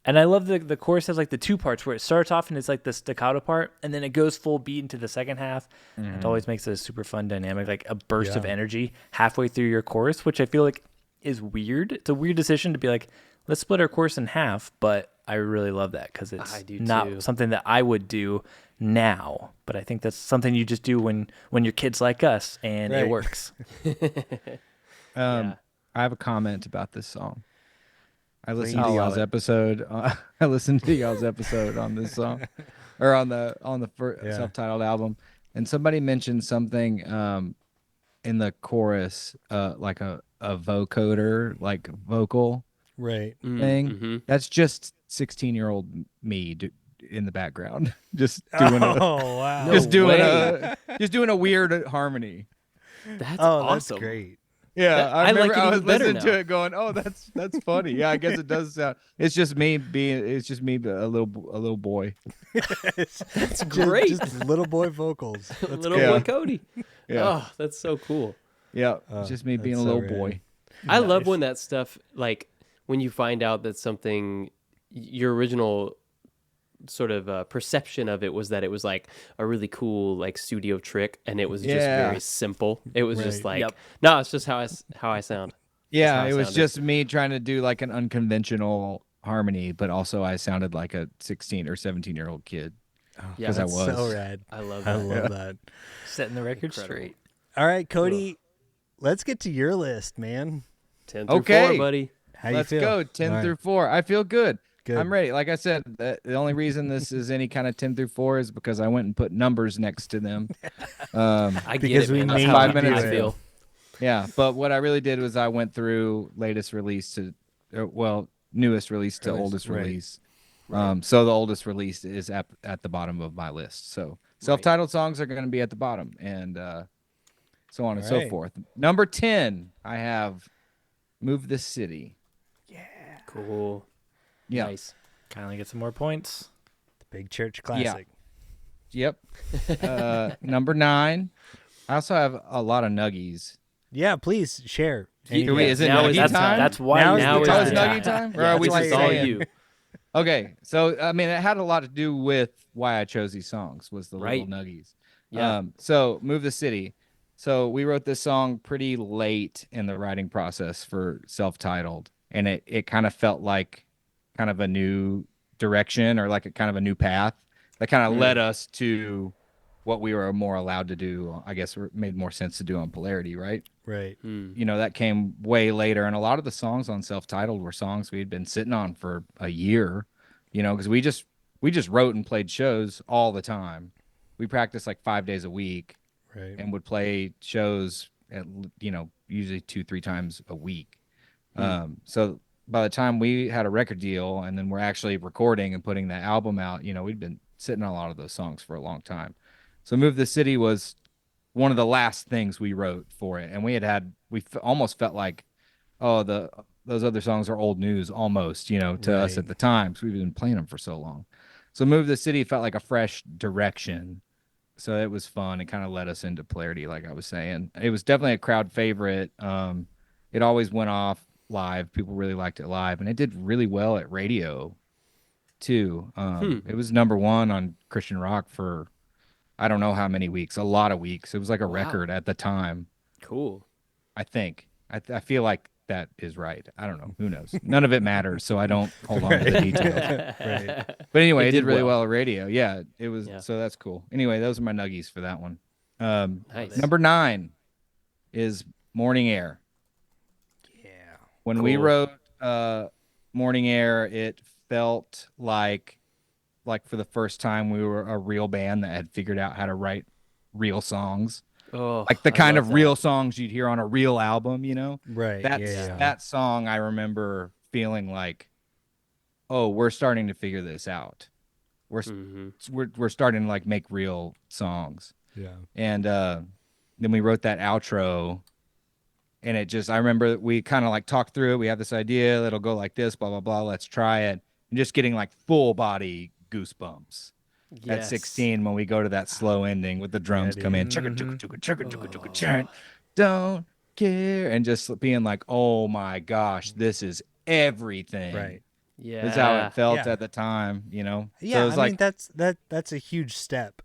And I love the chorus has like the two parts where it starts off and it's like the staccato part, and then it goes full beat into the second half. It always makes it a super fun dynamic, like a burst of Yeah. energy halfway through your chorus, which I feel like is weird. It's a weird decision to be like, let's split our chorus in half, but I really love that because I it's do not too. something that I would do now, but I think that's something you just do when you're kids like us, and it Right. works. Yeah. I have a comment about this song. I listened Please. to I love y'all's it. episode. I listened to y'all's episode on this song, or on the Yeah. self-titled album, and somebody mentioned something in the chorus, like a vocoder, like vocal Right. thing. Mm-hmm. That's just 16-year-old me in the background, just doing Oh, wow. No just doing way. just doing a weird harmony. That's Oh, awesome. that's great. Yeah, That- I I like remember it I was even better listening to now. it, going, "Oh, that's funny." Yeah, I guess it does sound. It's just me, a little boy. That's great. Just little boy vocals. That's Little great. boy Cody. Yeah, Oh, that's so cool. yeah, Oh, it's just me that's being a so little rad. boy. I love when that stuff, like when you find out that something, your original sort of perception of it was that it was like a really cool like studio trick, and it was just Yeah. very simple. It was just Right. like, Yep. no, it's just how I sound. Yeah, how I it was sounded. just me trying to do like an unconventional harmony, but also I sounded like a 16 or 17-year-old kid. Yeah, 'Cause I That's was. so rad. I love I that. love that. Setting the record Incredible. straight. All right, Cody, let's get to your list, man. 10 through Okay. 4, buddy. How Let's you feel? go 10 All right, through 4. I feel good. Good. I'm ready. Like I said, the only reason this is any kind of 10 through 4 is because I went and put numbers next to them. I Because get it, we man. That's made how you do I it. feel. Yeah, but what I really did was I went through latest release to, newest release to Release, oldest right. release. So the oldest release is at the bottom of my list. So self-titled songs are going to be at the bottom, and so on and so Right. forth. Number 10, I have "Move This City." Cool. Yeah. Nice. Kindly get some more points. The Big Church Classic. Yep. Number 9. I also have a lot of nuggies. Yeah, please share. Ye- Wait, is it now nuggy is- time? That's why Now you're is Now the is Oh, time. it's the nuggy time. time? Or Yeah, are we it's just all saying? you. Okay, so I mean, it had a lot to do with why I chose these songs. Was the Right. little nuggies? Yeah. So "Move the City." So we wrote this song pretty late in the writing process for self-titled, and it kind of felt like kind of a new direction, or like a kind of a new path that kind of led us to what we were more allowed to do. I guess it made more sense to do on Polarity, right? Right. You know, that came way later, and a lot of the songs on self-titled were songs we had been sitting on for a year, you know, because we just wrote and played shows all the time. We practiced like 5 days a week Right. and would play shows at, usually 2-3 times a week. So by the time we had a record deal and then we're actually recording and putting that album out, we'd been sitting on a lot of those songs for a long time. So Move the City was one of the last things we wrote for it. And almost felt like, oh, those other songs are old news almost, to us at the time. So we've been playing them for so long. So Move the City felt like a fresh direction. So it was fun. It kind of led us into Polarity, like I was saying. It was definitely a crowd favorite. It always went off live. People really liked it live, and it did really well at radio too. It was #1 on Christian rock for I don't know how many weeks, a lot of weeks. It was like a record at the time. Cool. I think. I feel like that is right. I don't know. Who knows? None of it matters, so I don't hold on to the details. Right. But anyway, it did really well at radio. Yeah, it was. Yeah. So that's cool. Anyway, those are my nuggies for that one. Nice. Number 9 is Morning Air. Yeah. When we wrote Morning Air, it felt like for the first time we were a real band that had figured out how to write real songs. Oh, Like the kind of that. real songs you'd hear on a real album, Right. That song I remember feeling like, oh, we're starting to figure this out. We're starting to like make real songs. Yeah. And then we wrote that outro, and I remember we kind of like talked through it. We have this idea that'll go like this, blah blah blah. Let's try it, and just getting like full body goosebumps at 16 when we go to that slow ending with the drums come in, don't care, and just being like, oh my gosh, this is everything. Right. Yeah. That's how it felt at the time, Yeah, So it was mean that's a huge step.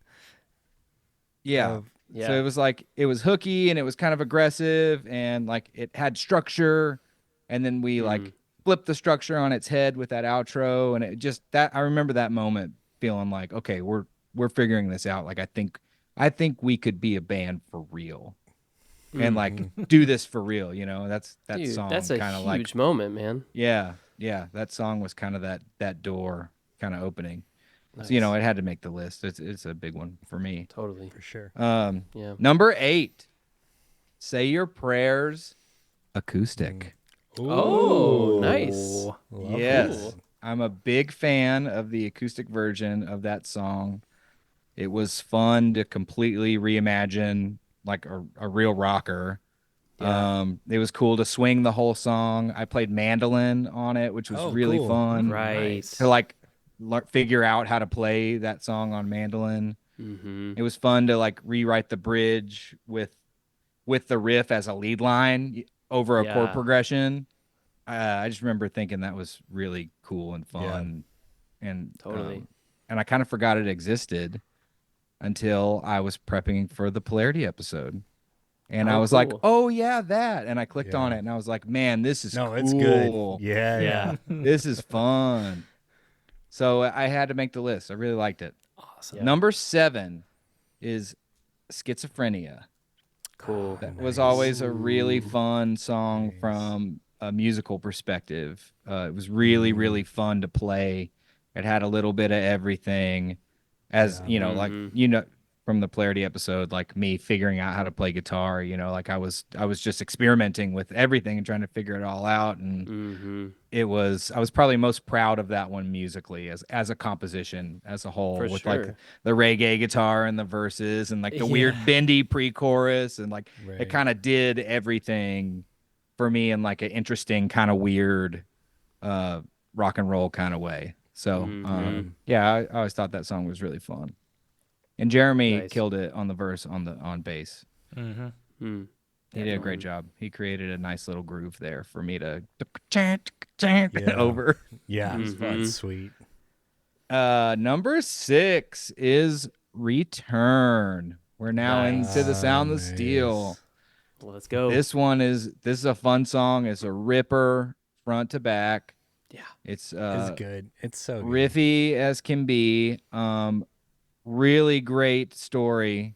Yeah. Yeah. So it was like, it was hooky and it was kind of aggressive and like it had structure. And then we like flipped the structure on its head with that outro. And it just, I remember that moment feeling like, okay, we're figuring this out. Like, I think we could be a band for real and like do this for real. That Dude, song that's a kind of huge moment, man. Yeah. That song was kind of that door kind of opening. Nice. So, it had to make the list. It's a big one for me. Totally. For sure. Yeah. Number 8, Say Your Prayers acoustic. Oh, nice. Yes. Cool. I'm a big fan of the acoustic version of that song. It was fun to completely reimagine like a real rocker. Yeah. It was cool to swing the whole song. I played mandolin on it, which was really cool. fun. Right. To like figure out how to play that song on mandolin. Mm-hmm. It was fun to like rewrite the bridge with the riff as a lead line over a chord progression. I just remember thinking that was really cool and fun. And Totally. And I kind of forgot it existed until I was prepping for the Polarity episode. And I was like, oh yeah, that. And I clicked on it and I was like, man, this is cool. It's good. Yeah. This is fun. So I had to make the list. I really liked it. Awesome. Yeah. Number 7 is Schizophrenia. Cool. That was always a really fun song from a musical perspective. It was really, really fun to play. It had a little bit of everything, as like from the Polarity episode, like me figuring out how to play guitar. Like I was just experimenting with everything and trying to figure it all out. And I was probably most proud of that one musically as a composition as a whole, with like the reggae guitar and the verses and like the weird bendy pre-chorus, and like it kind of did everything for me in like an interesting kind of weird rock and roll kind of way. So I always thought that song was really fun. And Jeremy killed it on the verse on bass. Mm-hmm. He did a great job. He created a nice little groove there for me to over. Yeah, that's sweet. Number 6 is Return. We're now into the Sound of Steel. Well, let's go. This is a fun song. It's a ripper front to back. Yeah. It's good. It's so good. Riffy as can be. Really great story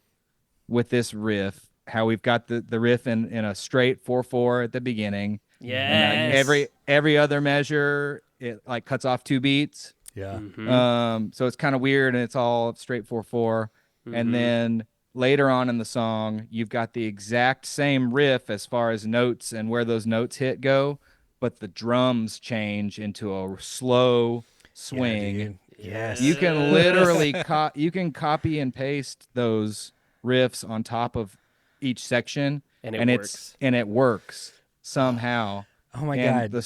with this riff. How we've got the riff in a straight 4/4 at the beginning. Yes. And every other measure it like cuts off 2 beats. Yeah. So it's kind of weird, and it's all straight 4/4. And then later on in the song, you've got the exact same riff as far as notes and where those notes hit go, but the drums change into a slow swing. dude. Yes. You can literally you can copy and paste those riffs on top of each section, And it works somehow. Oh my And God.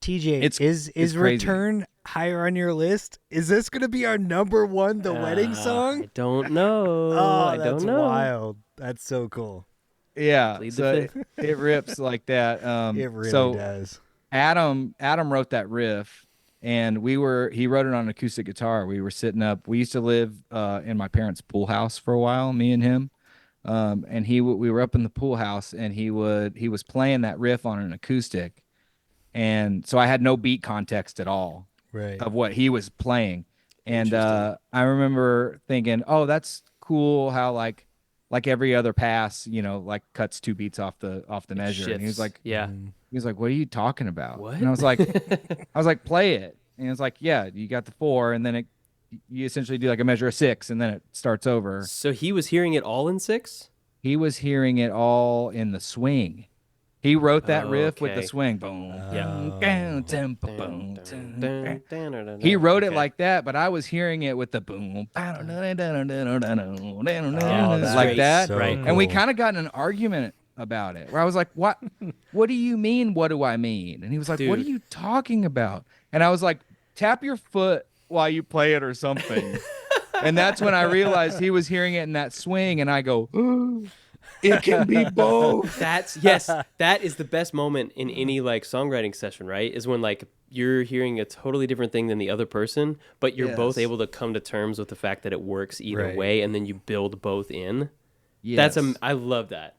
TJ, is crazy. Return higher on your list? Is this going to be our number one, the wedding song? I don't know. Oh, I that's don't know. wild. That's so cool. Yeah, Plead the so fifth. it rips like that. It really does. Adam wrote that riff, and he wrote it on an acoustic guitar. We were sitting up. We used to live in my parents' pool house for a while, me and him. And we were up in the pool house, and he was playing that riff on an acoustic, and so I had no beat context at all of what he was playing. And I remember thinking, oh, that's cool how like every other pass, like cuts 2 beats off the measure. Shifts. And he was like, yeah. He was like, what are you talking about? What? And I was like, play it. And he was like, yeah, you got the 4, and then you essentially do like a measure of 6, and then it starts over. So he was hearing it all in 6? He was hearing it all in the swing. He wrote that riff with the swing. Boom. He wrote it like that, but I was hearing it with the boom. Like that. So right. And we cool. kind of got in an argument about it where I was like, what do you mean? What do I mean? And he was like, what are Dude. you talking about? And I was like, tap your foot while you play it or something. And that's when I realized he was hearing it in that swing. And I go, it can be both. That is the best moment in any like songwriting session, right? Is when like you're hearing a totally different thing than the other person, but you're both able to come to terms with the fact that it works either way, and then you build both in. Yes. I love that.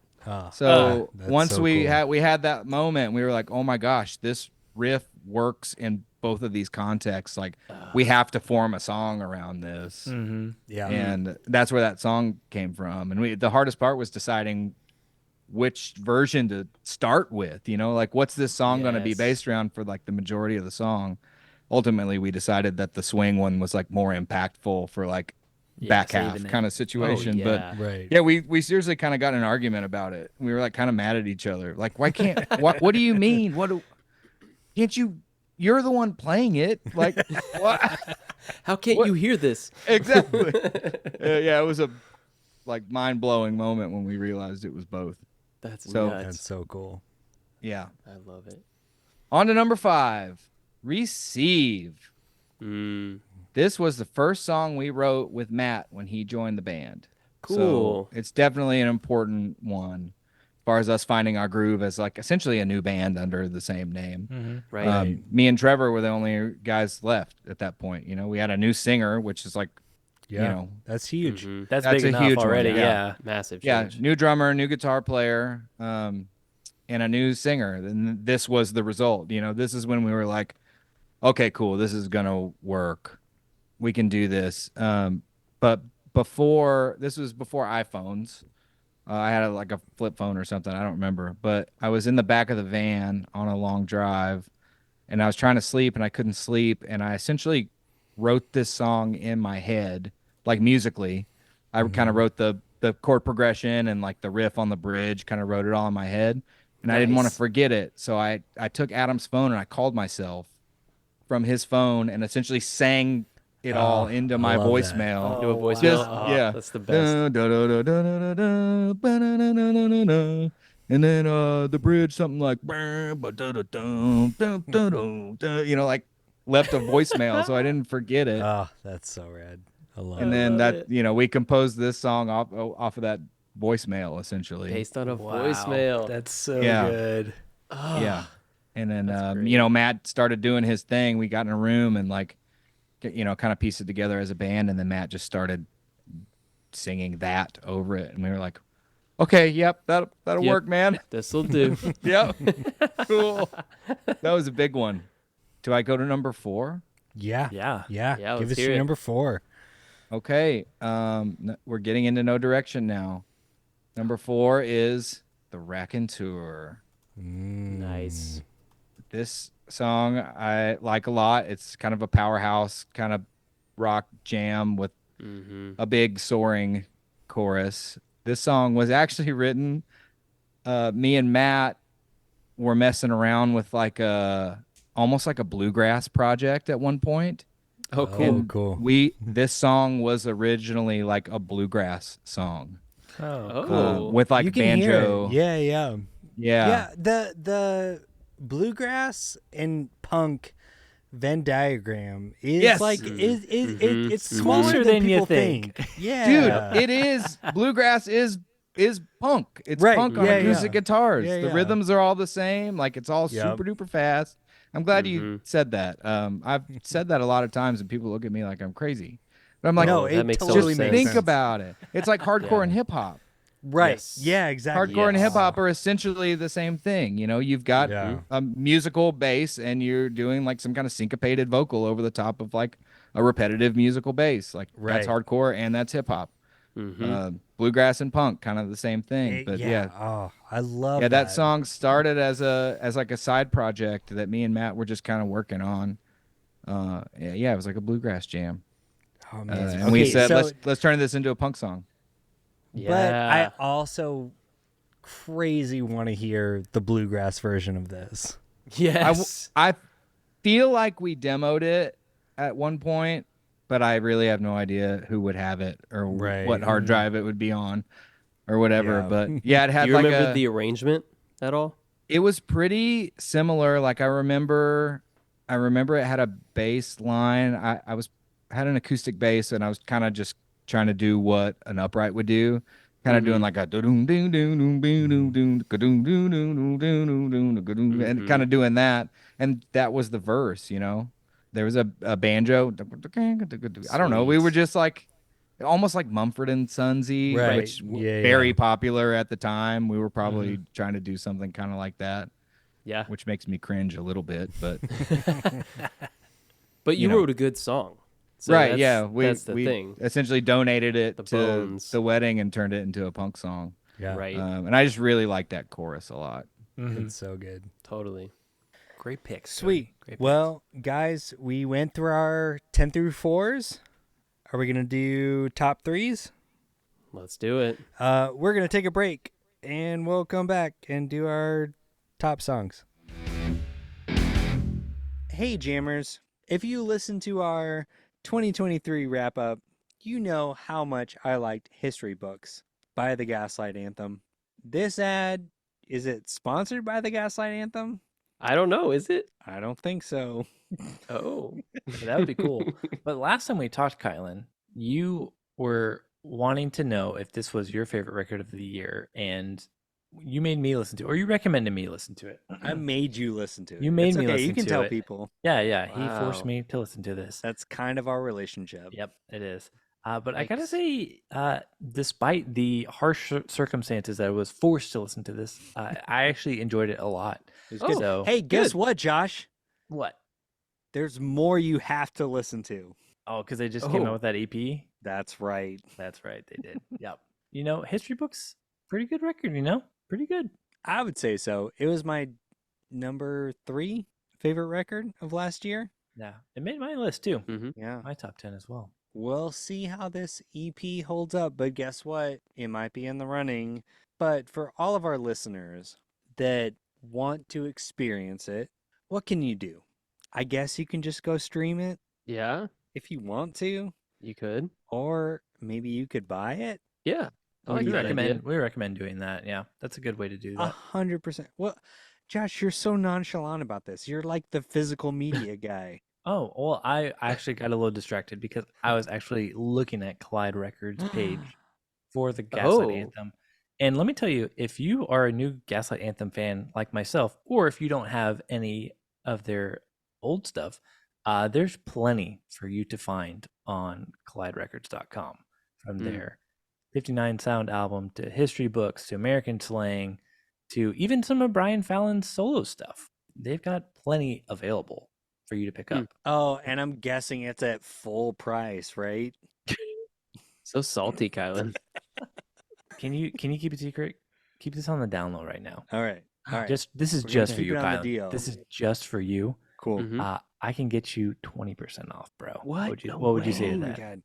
So once so we cool. had that moment, we were like, oh my gosh, this riff works in both of these contexts. Like we have to form a song around this. Yeah. And that's where that song came from. And the hardest part was deciding which version to start with, like what's this song going to be Yes. based around for like the majority of the song. Ultimately, we decided that the swing one was like more impactful for like back half saving it. kind of situation. yeah. Right. But yeah, we seriously kind of got in an argument about it. We were like kind of mad at each other. Like, why can't, what do you mean? Can't you, you're the one playing it. Like, what? How can't you hear this? Exactly. Yeah, it was a like mind-blowing moment when we realized it was both. That's That's nuts. so cool. Yeah. I love it. On to number 5, Receive. This was the first song we wrote with Matt when he joined the band. Cool. So it's definitely an important one as far as us finding our groove as like essentially a new band under the same name. Right. Me and Trevor were the only guys left at that point. We had a new singer, which is like, Yeah. That's huge. That's That's big a enough huge one, already. yeah. Yeah. Massive yeah, change. new drummer, new guitar player, and a new singer. And this was the result. This is when we were like, okay, cool, this is gonna work. We can do this. But this was before iPhones. I had like a flip phone or something. I don't remember. But I was in the back of the van on a long drive, and I was trying to sleep, and I couldn't sleep. And I essentially wrote this song in my head, like musically. I kind of wrote the chord progression and like the riff on the bridge, kind of wrote it all in my head. And I didn't want to Nice. forget it. So I took Adam's phone and I called myself from his phone and essentially sang it all into my love that. voicemail. Do a voicemail. Just Oh, that's the best. And then the bridge something like like left a voicemail so I didn't forget it. Oh, that's so rad. I love And it. then love that it. we composed this song off of that voicemail essentially. Based on a Wow. voicemail. That's so Yeah. good. Yeah. And then great. Matt started doing his thing. We got in a room and like kind of pieced it together as a band, and then Matt just started singing that over it, and we were like, okay, yep, that'll Yep. work, man. This'll do. Yep. Cool. That was a big one. Do I go to number 4? Yeah. Yeah. Yeah. Yeah, Give let's us hear your it. number 4. Okay. We're getting into No Direction now. Number 4 is The Raconteur. Nice. This song I like a lot. It's kind of a powerhouse kind of rock jam with a big soaring chorus. This song was actually written. Me and Matt were messing around with like almost like a bluegrass project at one point. Oh, cool. And cool. this song was originally like a bluegrass song. Oh, cool. With like you can hear banjo. it. Yeah. Yeah. The bluegrass and punk Venn diagram is Yes. like it's smaller Closer than than you people think. Yeah, Dude, it is. Bluegrass is punk. It's Right. punk on Yeah, acoustic yeah. guitars. Yeah, The yeah. rhythms are all the same. Like it's all Yep. super duper fast. I'm glad you said that. I've said that a lot of times, and people look at me like I'm crazy. But I'm like, No, that it makes so totally much makes sense. think sense. about it. It's like hardcore and hip hop. Right. Yes. Yeah, exactly. Hardcore and Yes. hip hop are essentially the same thing. You know, you've got Yeah. a musical bass and you're doing like some kind of syncopated vocal over the top of like a repetitive musical bass. Like that's Right. hardcore and that's hip hop. Bluegrass and punk, kind of the same thing. But yeah, Oh, I love that song started as like a side project that me and Matt were just kind of working on. It was like a bluegrass jam. Oh, And man. we Okay, said so- let's turn this into a punk song. But I Yeah. also crazy want to hear the bluegrass version of this. Yes. I feel like we demoed it at one point, but I really have no idea who would have it or Right. what hard drive it would be on or whatever. Yeah. But yeah, it Do had you like remember the arrangement at all? it was pretty similar. Like I remember it had a bass line. I had an acoustic bass and I was kind of just trying to do what an upright would do. Kind of doing like a doom doom doom doom doom doom doom doom doom doom doom doom and kind of doing that. And that was the verse, you know. There was a banjo. I don't know. We were Sweet. just like almost like Mumford and Sonsy, Right. which Yeah, very yeah. popular at the time. We were probably trying to do something kind of like that, Yeah. which makes me cringe a little bit. But But you know. wrote a good song. So right, that's, yeah, that's the we thing. essentially donated it The to bones. the wedding and turned it into a punk song. Yeah. Right. And I just really like that chorus a lot. It's so good. Totally. great picks. Sweet. Great picks. Well, guys, we went through our 10 through 4s. Are we going to do top 3s? Let's do it. We're going to take a break and we'll come back and do our top songs. Hey, Jammers. If you listen to our 2023 wrap up, you know how much I liked History Books by the Gaslight Anthem. This ad, is it sponsored by the Gaslight Anthem? I don't know. Is it? I don't think so. Oh. That would be cool. But last time we talked, Kylan, you were wanting to know if this was your favorite record of the year, and you made me listen to it, or you recommended me listen to it. I made you listen to it. You made It's me okay. listen You can to tell it. people. Yeah, he forced Wow. me to listen to this. That's kind of our relationship. Yep, it is. But I gotta Yikes. say, despite the harsh circumstances that I was forced to listen to this, I actually enjoyed it a lot. It was good. So Hey, guess good. what, Josh? what? There's more you have to listen to. Oh, because they just came Oh. out with that EP. That's right. That's right, they did. Yep. You know, History Books, pretty good record. You know, pretty good. I would say so. It was my number 3 favorite record of last year. Yeah, it made my list too. Yeah. My top 10 as well. We'll see how this EP holds up, but guess what? It might be in the running. But for all of our listeners that want to experience it, what can you do? I guess you can just go stream it Yeah, if you want to, you could. or maybe you could buy it. Yeah. I What like do you that idea. We recommend doing that. Yeah, that's a good way to do that. 100%. Well, Josh, you're so nonchalant about this. You're like the physical media guy. Oh, well, I actually got a little distracted because I was actually looking at Collide Records page for the Gaslight Oh. Anthem. And let me tell you, if you are a new Gaslight Anthem fan like myself, or if you don't have any of their old stuff, there's plenty for you to find on colliderecords.com. From their 59 Sound album to History Books to American Slang to even some of Brian Fallon's solo stuff. They've got plenty available for you to pick up. Oh, and I'm guessing it's at full price, right? So salty, Kylan. Can you keep it secret? Keep this on the down low right now. All right. All right. This is We're gonna just for keep you, it on the Kyle. deal. This is just for you. cool. Mhm. I can get you 20% off, bro. What? would you No What would you say Oh to my that? God.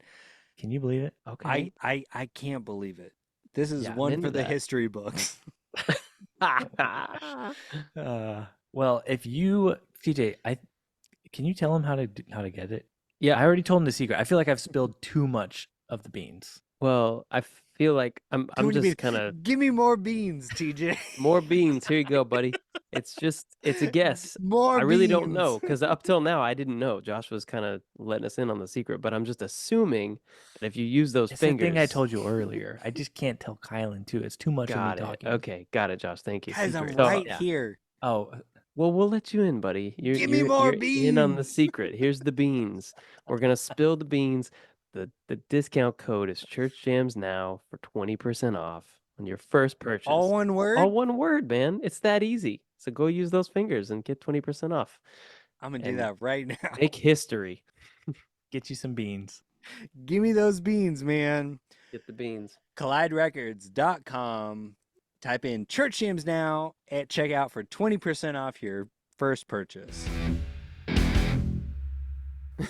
Can you believe it? Okay. I can't believe it. This is Yeah, I'm one into for the that. history books. Well, if you, TJ, can you tell him how to get it? Yeah. I already told him the secret. I feel like I've spilled too much of the beans. Well, I feel like I'm just kind of Give me more beans, TJ. more beans. Here you go, buddy. It's a guess. More I really don't beans. know because up till now I didn't know. Josh was kind of letting us in on the secret, but I'm just assuming that if you use those It's fingers. the thing I told you earlier. I just can't tell Kylan too. It's too much of me Got it. talking. Okay, got it, Josh. Thank you. Guys, I'm So, right here. Oh, well, we'll let you in, buddy. Give me more you're in on the beans. secret. Here's the beans. We're gonna spill the beans. The discount code is Church Jams now for 20% off on your first purchase. All one word? All one word, man. It's that easy. So go use those fingers and get 20% off. I'm going to do And that right now. Make history. get you some beans. Give me those beans, man. Get the beans. CollideRecords.com. Type in Church Jams now at checkout for 20% off your first purchase.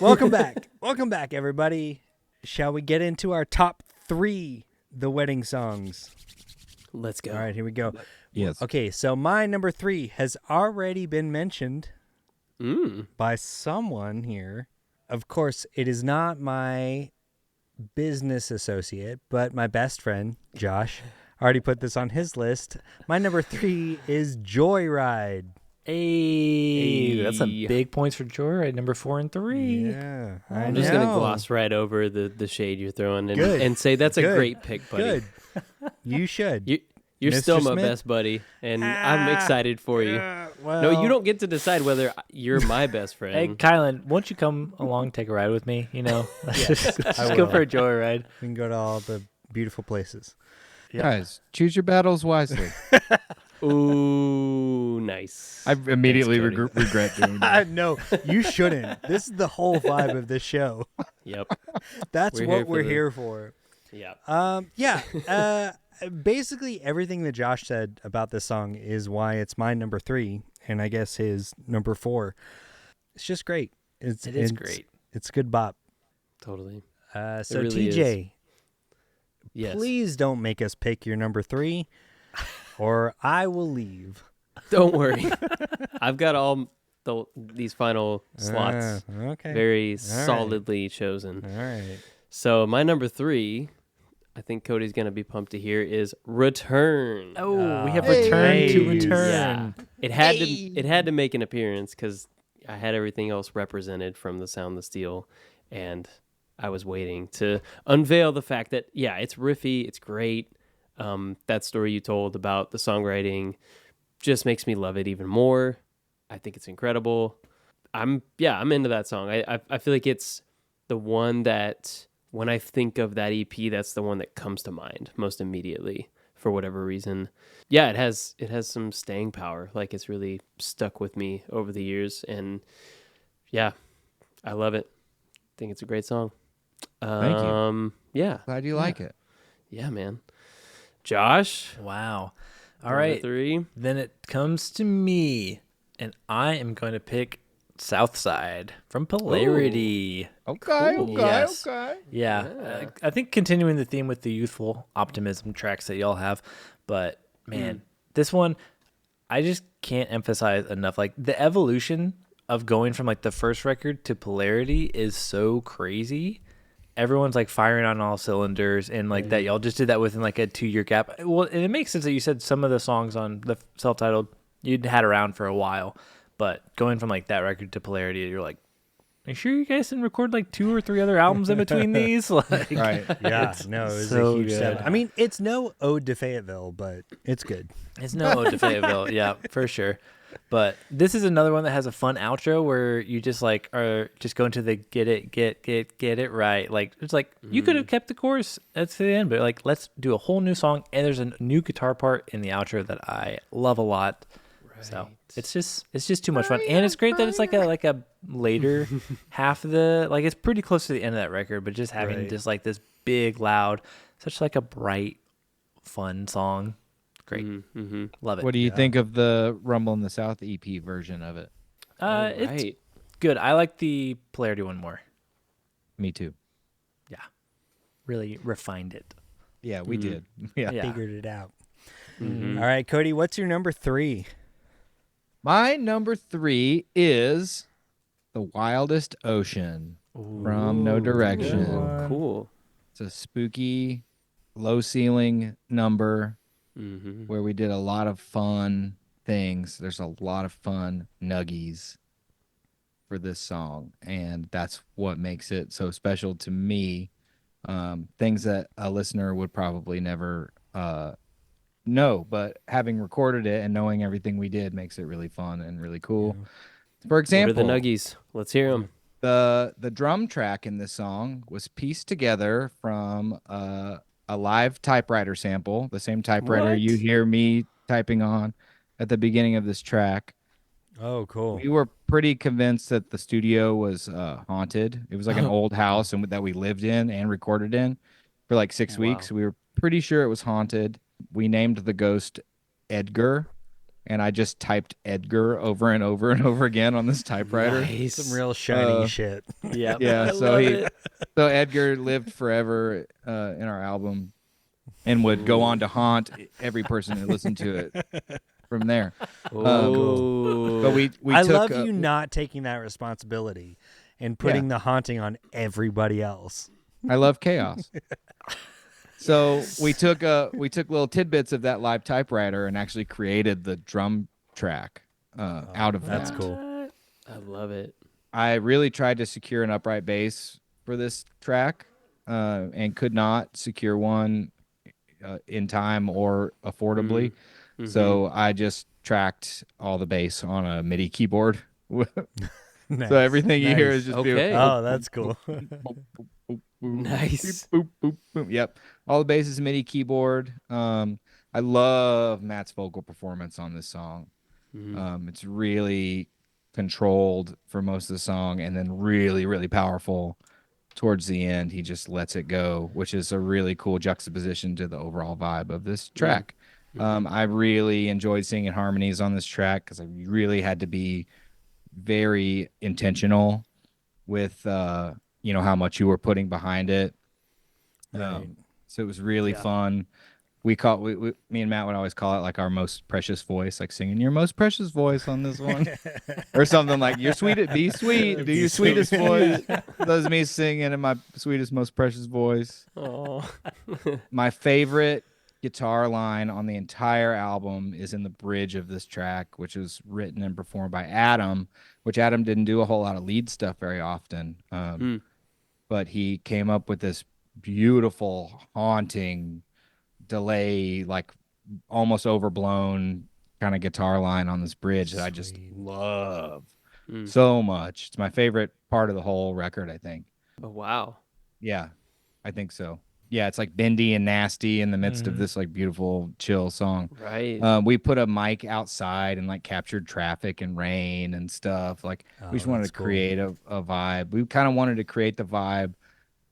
Welcome back. Welcome back, everybody. Shall we get into our top 3 The Wedding songs? Let's go. All right, here we go. Yes. Okay, so my number 3 has already been mentioned by someone here. Of course, it is not my business associate, but my best friend, Josh, already put this on his list. My number 3 is Joyride. Hey, that's some big points for Joyride, number 4 and 3. Yeah, I'm just going to gloss right over the shade you're throwing and say that's a great pick, buddy. Good. You should. You're Mr. still my Smith? best buddy, and I'm excited for you. Well, No, you don't get to decide whether you're my best friend. Hey, Kylan, won't you come along, take a ride with me? You know, let's go for a joyride. We can go to all the beautiful places. Yep. Guys, choose your battles wisely. Ooh, nice. I immediately Thanks, Cody. regret doing that. No, you shouldn't. This is the whole vibe of this show. Yep. That's We're what here for we're the- here for. Yeah. Basically everything that Josh said about this song is why it's my number 3 and I guess his number 4. It's just great. It is great. It's a good bop. Totally. So really TJ, Yes. please don't make us pick your number 3 or I will leave. Don't worry. I've got all these final slots Okay. very solidly chosen. All right. So my number 3, I think Cody's going to be pumped to hear, is Return. Oh, we have Hey. Return to Yeah. Return. It had to make an appearance because I had everything else represented from the Sound the Steel, and I was waiting to unveil the fact that it's riffy, it's great. That story you told about the songwriting just makes me love it even more. I think it's incredible. I'm into that song. I feel like it's the one that when I think of that EP, that's the one that comes to mind most immediately for whatever reason. Yeah, it has some staying power. Like it's really stuck with me over the years, and yeah, I love it. I think it's a great song. Thank you. Yeah. Glad you like it. Yeah, man. Josh. Wow. All number right. 3. Then it comes to me, and I am going to pick Southside from Polarity. Okay, Cool. okay, Yes. okay. Yeah. I think continuing the theme with the youthful optimism tracks that y'all have, but man, this one, I just can't emphasize enough. Like the evolution of going from like the first record to Polarity is so crazy. Everyone's like firing on all cylinders, and like that y'all just did that within like a 2-year gap. Well, and it makes sense that you said some of the songs on the self-titled you'd had around for a while, but going from like that record to Polarity, you're like, are you sure you guys didn't record like 2 or 3 other albums in between these? Like, Right. Yeah, no, it was so a huge good. step. I mean, it's no Ode to Fayetteville, but it's good. It's no Ode to Fayetteville, yeah, for sure. But this is another one that has a fun outro where you just like are just going to the get it right. Like it's like you could have kept the chorus at the end, but like let's do a whole new song, and there's a new guitar part in the outro that I love a lot. So it's just too much fun, and it's great that it's like a later half of the it's pretty close to the end of that record, but just having just like this big loud, such like a bright, fun song. Great, love it. What do you think of the Rumble in the South EP version of it? It's good. I like the Polarity one more. Me too. Yeah, really refined it. Yeah, we did. Yeah. Yeah. Figured it out. All right, Cody, what's your number 3? My number 3 is The Wildest Ocean from No Direction. Cool. It's a spooky, low ceiling number Mm-hmm. where we did a lot of fun things. There's a lot of fun nuggies for this song, and that's what makes it so special to me. Things that a listener would probably never know, but having recorded it and knowing everything we did makes it really fun and really cool. Yeah. For example, What are the nuggies? Let's hear them. the drum track in this song was pieced together from a live typewriter sample, the same typewriter What? you hear me typing on at the beginning of this track. Oh, cool. We were pretty convinced that the studio was haunted. It was like an Oh. old house and that we lived in and recorded in for like 6 Wow. weeks. We were pretty sure it was haunted. We named the ghost Edgar, and I just typed Edgar over and over and over again on this typewriter. Nice. Some real shiny shit. Yeah. Yeah, I so love he- it. So Edgar lived forever in our album and would go on to haunt every person who listened to it from there. Oh. But we I took love you not taking that responsibility and putting the haunting on everybody else. I love chaos. So we took little tidbits of that live typewriter and actually created the drum track out of That's that. cool. I love it. I really tried to secure an upright bass for this track and could not secure one in time or affordably. Mm-hmm. So I just tracked all the bass on a MIDI keyboard. Nice. So everything you hear Nice. is just Okay. Oh, that's cool. Nice. Boop, boop, boop. Yep. All the bass is MIDI keyboard. I love Matt's vocal performance on this song. Mhm. It's really controlled for most of the song and then really, really powerful towards the end. He just lets it go, which is a really cool juxtaposition to the overall vibe of this track. I really enjoyed singing harmonies on this track because I really had to be very intentional with how much you were putting behind it. Right. So it was really Yeah. fun. Me and Matt would always call it like our most precious voice, like singing your most precious voice on this one, or something like your sweet, be sweet, do your sweetest voice. That was me singing in my sweetest, most precious voice. Oh. My favorite guitar line on the entire album is in the bridge of this track, which was written and performed by Adam, which Adam didn't do a whole lot of lead stuff very often. But he came up with this beautiful, haunting, delay, like almost overblown kind of guitar line on this bridge that I just love so much. It's my favorite part of the whole record, I think. Oh, wow. Yeah, I think so. Yeah, it's like bendy and nasty in the midst of this like beautiful, chill song. Right. We put a mic outside and like captured traffic and rain and stuff. Like we just wanted to that's cool. create a vibe. We kind of wanted to create the vibe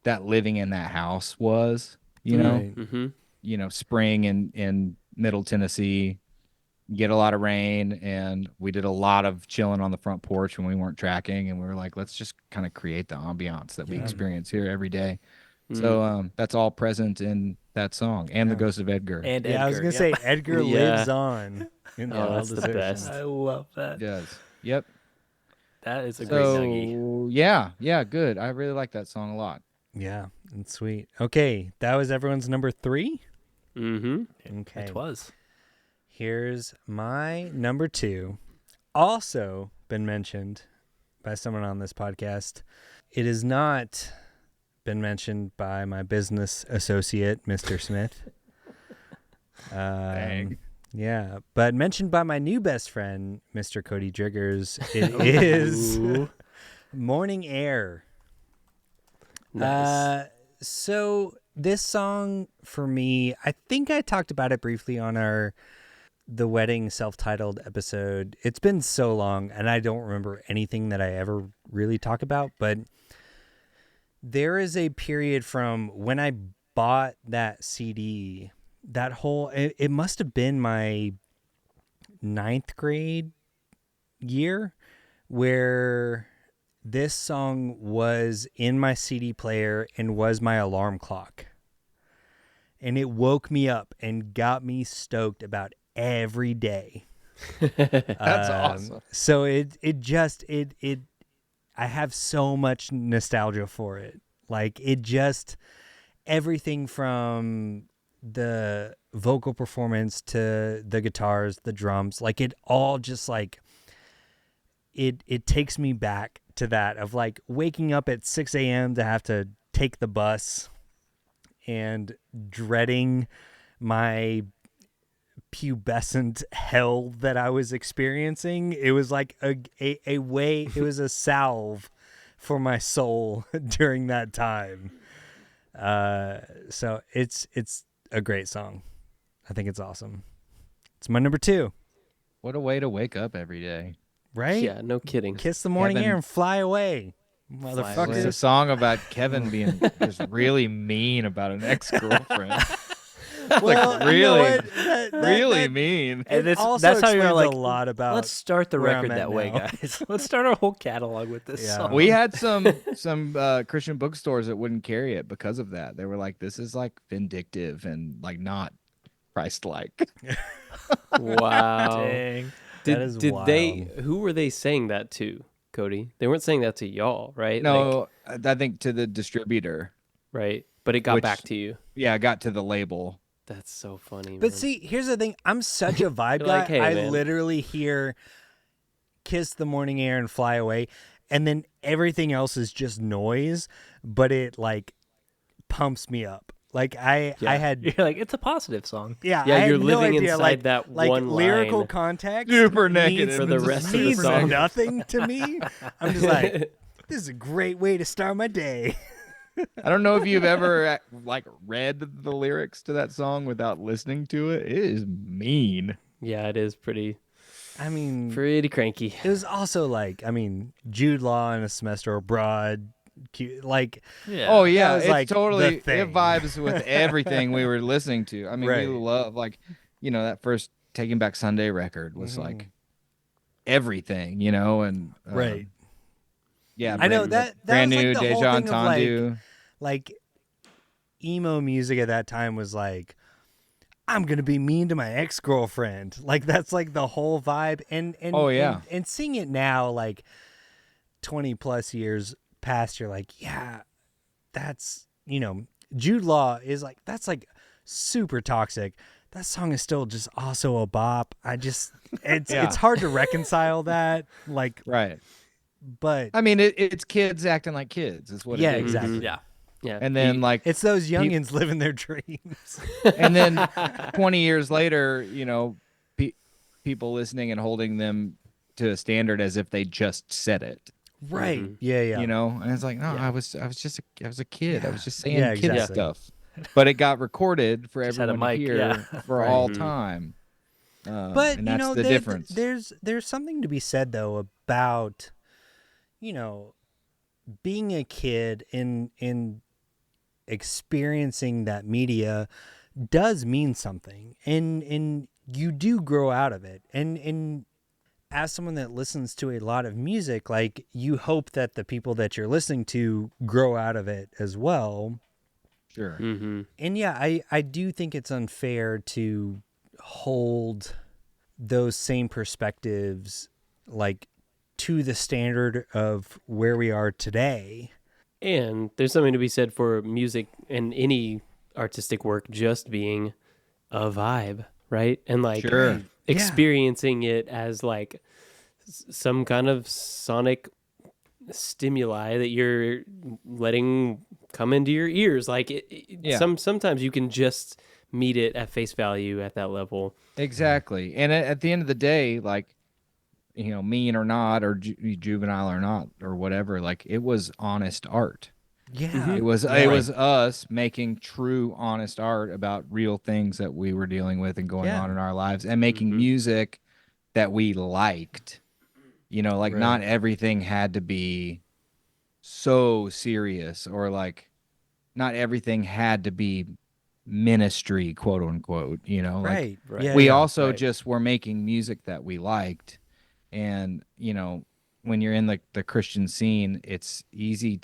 that living in that house was, you know, Right. Mm-hmm. Spring in Middle Tennessee, you get a lot of rain, and we did a lot of chilling on the front porch when we weren't tracking, and we were like, let's just kind of create the ambiance that we experience here every day. So that's all present in that song and the Ghost of Edgar. And Yeah, I was Edgar, gonna say Edgar Yeah. lives on. In the Oh, that's the Wildest best. Ocean. I love that. Yes. Yep. That is a great nuggie. So yeah, good. I really like that song a lot. Yeah, and sweet. Okay, that was everyone's number 3. Mm-hmm. Okay, It was. here's my number 2. Also been mentioned by someone on this podcast. It has not been mentioned by my business associate, Mr. Smith. Dang. Yeah, but mentioned by my new best friend, Mr. Cody Driggers. It is Morning Air. Nice. So this song for me, I think I talked about it briefly on the wedding self-titled episode. It's been so long and I don't remember anything that I ever really talk about, but there is a period from when I bought that CD, that whole, it must have been my 9th grade year, where this song was in my CD player and was my alarm clock. And it woke me up and got me stoked about every day. That's awesome. So it I have so much nostalgia for it. Like it just everything from the vocal performance to the guitars, the drums, like it all just like it takes me back to that of like waking up at 6 a.m. to have to take the bus and dreading my pubescent hell that I was experiencing. It was like a way, it was a salve for my soul during that time. So it's a great song. I think it's awesome. It's my number 2. What a way to wake up every day. Right? Yeah, no kidding. Kiss the morning Kevin, air and fly away. It's Motherfuckers. a song about Kevin being just really mean about an ex-girlfriend. Well, really, you know what? really mean. And It also that's how you're explains like, a lot about. let's start the where I'm record at that way, now. guys. Let's start our whole catalog with this Yeah. song. We had some Christian bookstores that wouldn't carry it because of that. They were like, "This is like vindictive and like not Christ-like." Wow. Dang. That is Did wild. they? Who were they saying that to, Cody? They weren't saying that to y'all, right? No, I think to the distributor. Right. But it got Which- back to you. Yeah, I got to the label. That's so funny. But man. see, here's the thing. I'm such a vibe You're guy. like, hey, I man. literally hear "Kiss the Morning Air" and "Fly Away," and then everything else is just noise. But it like pumps me up. Like I had You're like, it's a positive song. yeah. Yeah, I had you're no living idea, inside like, that like one lyrical line. context Super means- negative. For the rest of the means song. nothing to me. I'm just like, this is a great way to start my day. I don't know if you've ever like read the lyrics to that song without listening to it. It is mean. Yeah, it is pretty I mean, cranky. it was also like, I mean, Jude Law in a semester abroad, cute, like, Yeah. Oh yeah, was, it's like, the totally thing. it vibes with everything we were listening to. I mean, Right. we love like, that first Taking Back Sunday record was like everything, and right. yeah, I know brand- that brand was new like the whole Deja thing of like, Entendu. like emo music at that time was like, I'm gonna be mean to my ex-girlfriend. Like that's like the whole vibe. And Oh, yeah. and seeing it now, like 20 plus years past, you're like, yeah, that's Jude Law is like, that's like super toxic. That song is still just also a bop. It's Yeah. it's hard to reconcile that. Like, Right. but I mean, it's kids acting like kids. Is what yeah, it is. exactly. Yeah. Yeah. And then like It's those youngins living their dreams. and then 20 years later, people listening and holding them to a standard as if they just said it. Right. Mhm. Yeah, yeah. And it's like, no, Yeah. I was a kid. I was just saying Yeah, kid exactly. stuff. But it got recorded for Just had a everyone to mic, hear yeah. for Right. all Mhm. time. But and that's the there- difference. There's something to be said though about being a kid in experiencing that media does mean something, and you do grow out of it. And as someone that listens to a lot of music, like you hope that the people that you're listening to grow out of it as well. Sure. Mm-hmm. And yeah, I do think it's unfair to hold those same perspectives like to the standard of where we are today. And there's something to be said for music and any artistic work just being a vibe, right? And like Sure. experiencing it as like some kind of sonic stimuli that you're letting come into your ears. Like Yeah. sometimes you can just meet it at face value at that level. Exactly. And at the end of the day, like, mean or not, or juvenile or not, or whatever, like it was honest art. Yeah. It was Yeah. it was us making true honest art about real things that we were dealing with and going Yeah. on in our lives, and making Mhm. music that we liked. Like Right. not everything had to be so serious, or like not everything had to be ministry, quote unquote, like Right. Right. Yeah, we yeah. also right. just were making music that we liked. And when you're in the Christian scene, it's easy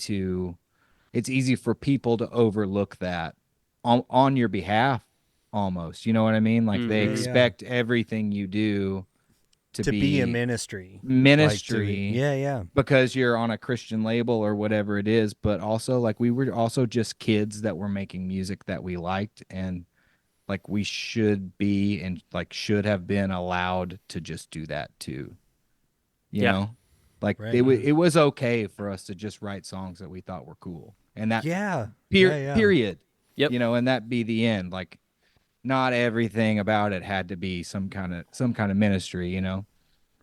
for people to overlook that on your behalf, almost, you know what I mean? Like they Mhm. Yeah, yeah. expect everything you do to be a ministry. Yeah. Because you're on a Christian label or whatever it is, but also like we were also just kids that were making music that we liked, and like we should be and like should have been allowed to just do that too. You know? Like Right. it was okay for us to just write songs that we thought were cool. And that period. Yep. You know, and that be the end. Like not everything about it had to be some kind of ministry, you know.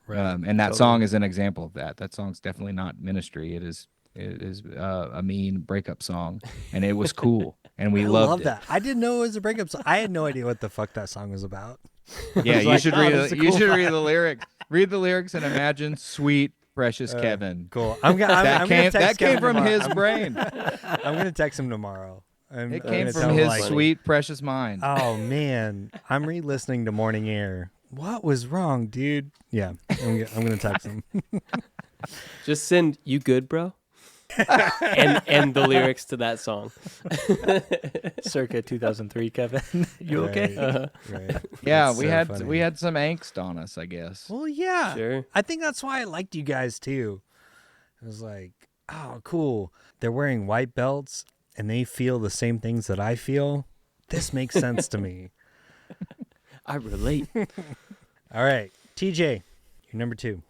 Right. And that song is an example of that. That song's definitely not ministry. It is a mean breakup song, and it was cool, and we loved it. That. I didn't know it was a breakup song. I had no idea what the fuck that song was about. Yeah, you should read the lyrics. Read the lyrics and imagine sweet, precious Kevin. Cool. That came from his brain. I'm gonna text him tomorrow. It came from his sweet, precious mind. Oh man, I'm re-listening to Morning Air. What was wrong, dude? Yeah, I'm gonna text him. Just send "You good, bro?" and the lyrics to that song. Circa 2003, Kevin. You okay? Right. Yeah, That's we had some angst on us, I guess. Well, yeah. Sure. I think that's why I liked you guys too. I was like, oh, cool. They're wearing white belts and they feel the same things that I feel. This makes sense to me. I relate. All right, TJ, you're number 2.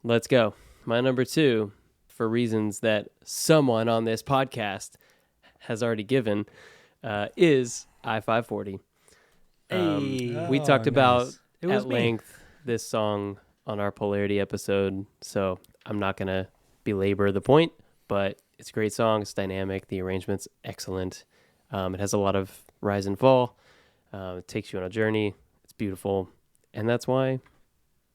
Let's go. My number 2, for reasons that someone on this podcast has already given, is I-540. We talked about at length this song on our Polarity episode, so I'm not going to belabor the point, but it's a great song. It's dynamic. The arrangement's excellent. It has a lot of rise and fall. It takes you on a journey. It's beautiful. And that's why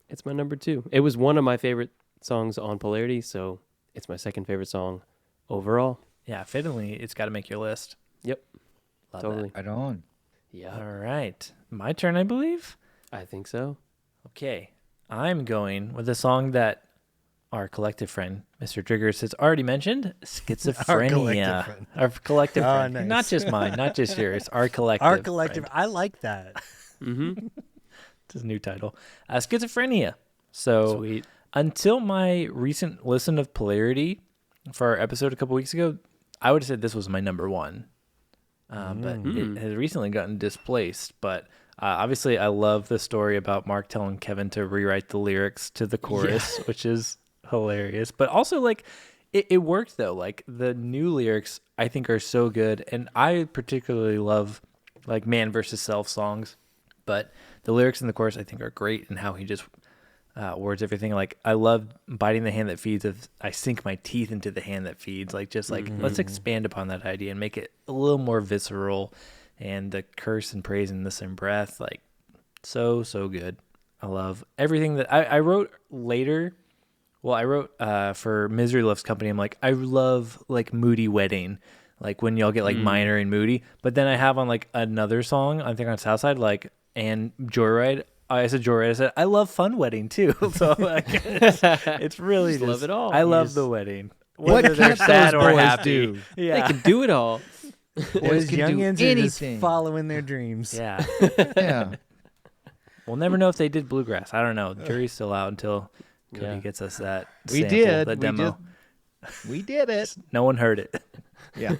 it's my number 2. It was one of my favorite songs on Polarity, so it's my second favorite song overall. Yeah, fittingly, it's got to make your list. Yep. Love Totally. Right on. Yeah. All right. My turn, I believe. I think so. Okay. I'm going with a song that our collective friend, Mr. Driggers, has already mentioned, Schizophrenia. Our collective friend. Nice. Not just mine, not just yours. Our collective friend. I like that. Mm-hmm. It's his new title. Schizophrenia. So Sweet. until my recent listen of Polarity for our episode a couple weeks ago, I would have said this was my number 1. But it has recently gotten displaced. But obviously, I love the story about Mark telling Kevin to rewrite the lyrics to the chorus, which is hilarious. But also, like, it worked, though. Like, the new lyrics, I think, are so good. And I particularly love, like, man versus self songs. But the lyrics in the chorus, I think, are great, and how he just words everything. Like, I love biting the hand that feeds. I sink my teeth into the hand that feeds. Like, just like, let's expand upon that idea and make it a little more visceral. And the curse and praise in the same breath, like, so good. I love everything that I wrote later. Well, I wrote for Misery Loves Company. I'm like, I love like Moody Wedding, like when y'all get like minor and moody. But then I have on like another song, I think on Southside, like, and Joyride. I said Joyride. I said I love Fun Wedding too. So like, it's really just love it all. I love the wedding. What Whether they're can't sad those or boys happy. do? Yeah. They can do it all. Boys, can do youngins are just anything. following their dreams. Yeah. Yeah. We'll never know if they did bluegrass. I don't know. The jury's still out until Cody gets us that We sample, did. that We demo. We did it. No one heard it. Yeah.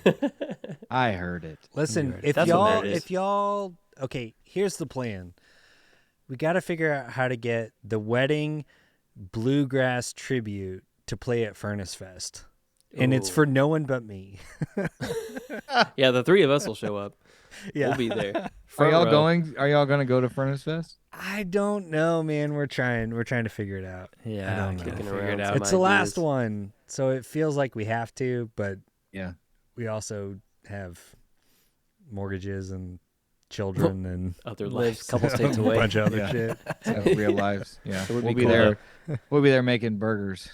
I heard it. Listen, Right. if That's what y'all, okay, here's the plan. We got to figure out how to get the wedding bluegrass tribute to play at Furnace Fest. And it's for no one but me. Yeah, the 3 of us will show up. Yeah. We'll be there. Are Front y'all row. going? Are y'all going to go to Furnace Fest? I don't know, man. We're trying to figure it out. Yeah, I don't know. gotta Kicking figure around it out. some It's the last ideas. one, so it feels like we have to, but Yeah. we also have mortgages and children and Other Live lives. a couple states a away. bunch of other Yeah. shit. Have real lives. Yeah. It would We'll be be cool, there. We'll be there making burgers.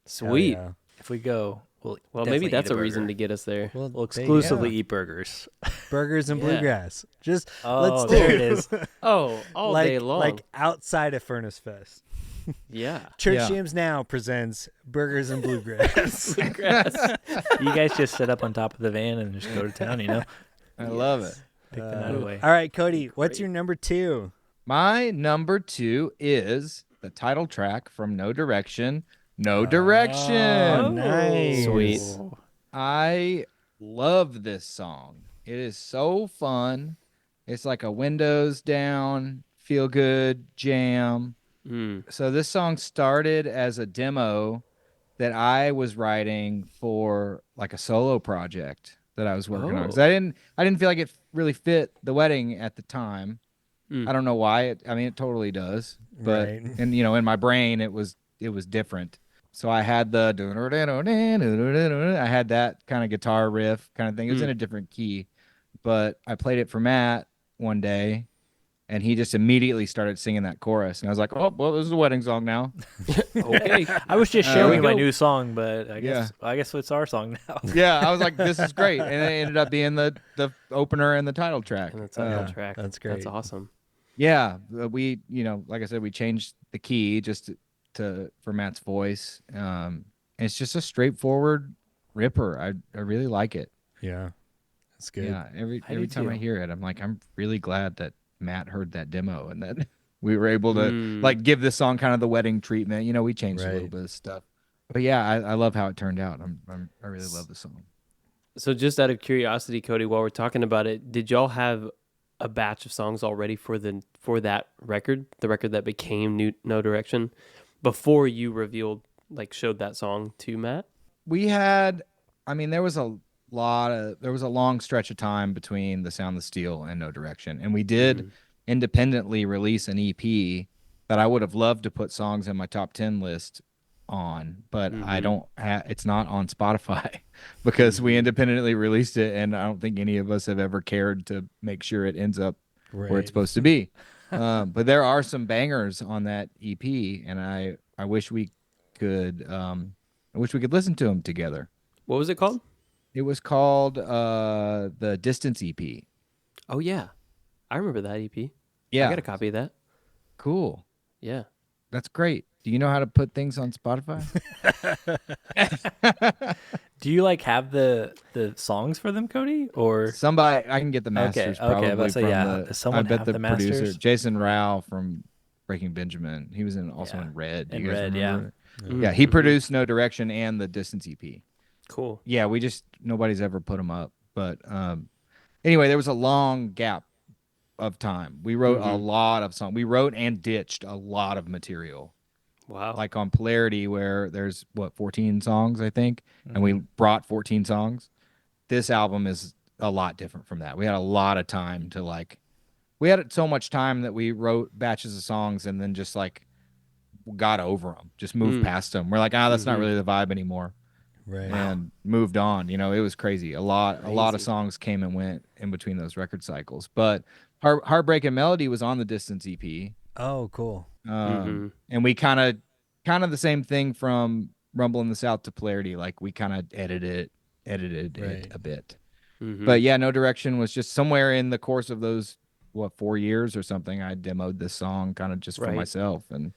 Sweet. Hell If we go, we'll Well, definitely maybe that's eat a reason burger. to get us there. Well, We'll they- exclusively yeah. eat burgers. burgers and Yeah. bluegrass. Just Oh, let's there do it is. Oh, all like, day long. like outside of Furnace Fest. Yeah. Church Yeah. Jams Now presents Burgers and Bluegrass. Bluegrass. You guys just sit up on top of the van and just go to town, you know? I love it. Pick the night away. All right, Cody, what's your number 2? My number 2 is the title track from No Direction, No Direction. Nice. Sweet. I love this song. It is so fun. It's like a windows down, feel good jam. So this song started as a demo that I was writing for like a solo project that I was working on. 'Cause I didn't feel like it really fit the wedding at the time. I don't know why. I mean, it totally does. But Right. and in my brain it was different. So I had the I had that kind of guitar riff kind of thing. It was in a different key, but I played it for Matt one day, and he just immediately started singing that chorus, and I was like, "Oh, well, this is a wedding song now." Okay. I was just Here we showing my go. new song, but I guess it's our song now. Yeah, I was like, "This is great," and it ended up being the opener and the title track. And the title track. That's great. That's awesome. Yeah, we like I said, we changed the key just for Matt's voice. It's just a straightforward ripper. I really like it. Yeah. That's good. Yeah, every do time I too. hear it, I'm like, I'm really glad that Matt heard that demo and that we were able to like give this song kind of the wedding treatment. We changed a little Right. bit of stuff, but yeah, I love how it turned out. I really love the song. So just out of curiosity, Cody, while we're talking about it, did y'all have a batch of songs already for that record, the record that became No Direction, before you showed that song to Matt? We had, I mean, there was a long stretch of time between The Sound of Steel and No Direction, and we did independently release an EP that I would have loved to put songs in my top 10 list on, but I don't have, it's not on Spotify because we independently released it, and I don't think any of us have ever cared to make sure it ends up where it's supposed to be. But there are some bangers on that EP, and I wish we could listen to them together. What was it called? It was called the Distance EP. Oh yeah, I remember that EP. Yeah, I got a copy of that. cool. Yeah. That's great. Do you know how to put things on Spotify? Do you have the songs for them, Cody? Or Somebody, I can get the masters probably I was about to say, from yeah. the. Does someone I bet have the the producer, masters? Jason Rao from Breaking Benjamin. He was also Yeah. in Red. Do In you guys Red, remember yeah. it? Yeah, he produced No Direction and the Distance EP. Cool. Yeah, nobody's ever put them up. But anyway, there was a long gap of time. We wrote a lot of songs. We wrote and ditched a lot of material. Wow. Like on Polarity, where there's 14 songs, I think, and we brought 14 songs. This album is a lot different from that. We had a lot of time to we had so much time that we wrote batches of songs and then just got over them, just moved past them. We're like, that's not really the vibe anymore. Right. And moved on. It was crazy. A lot of songs came and went in between those record cycles. But Heartbreak and Melody was on the Distance EP. Oh, cool. And we kind of the same thing from Rumble in the South to Polarity. Like we kind of edited it a bit. But yeah, No Direction was just somewhere in the course of those 4 years or something. I demoed this song kind of just for myself. And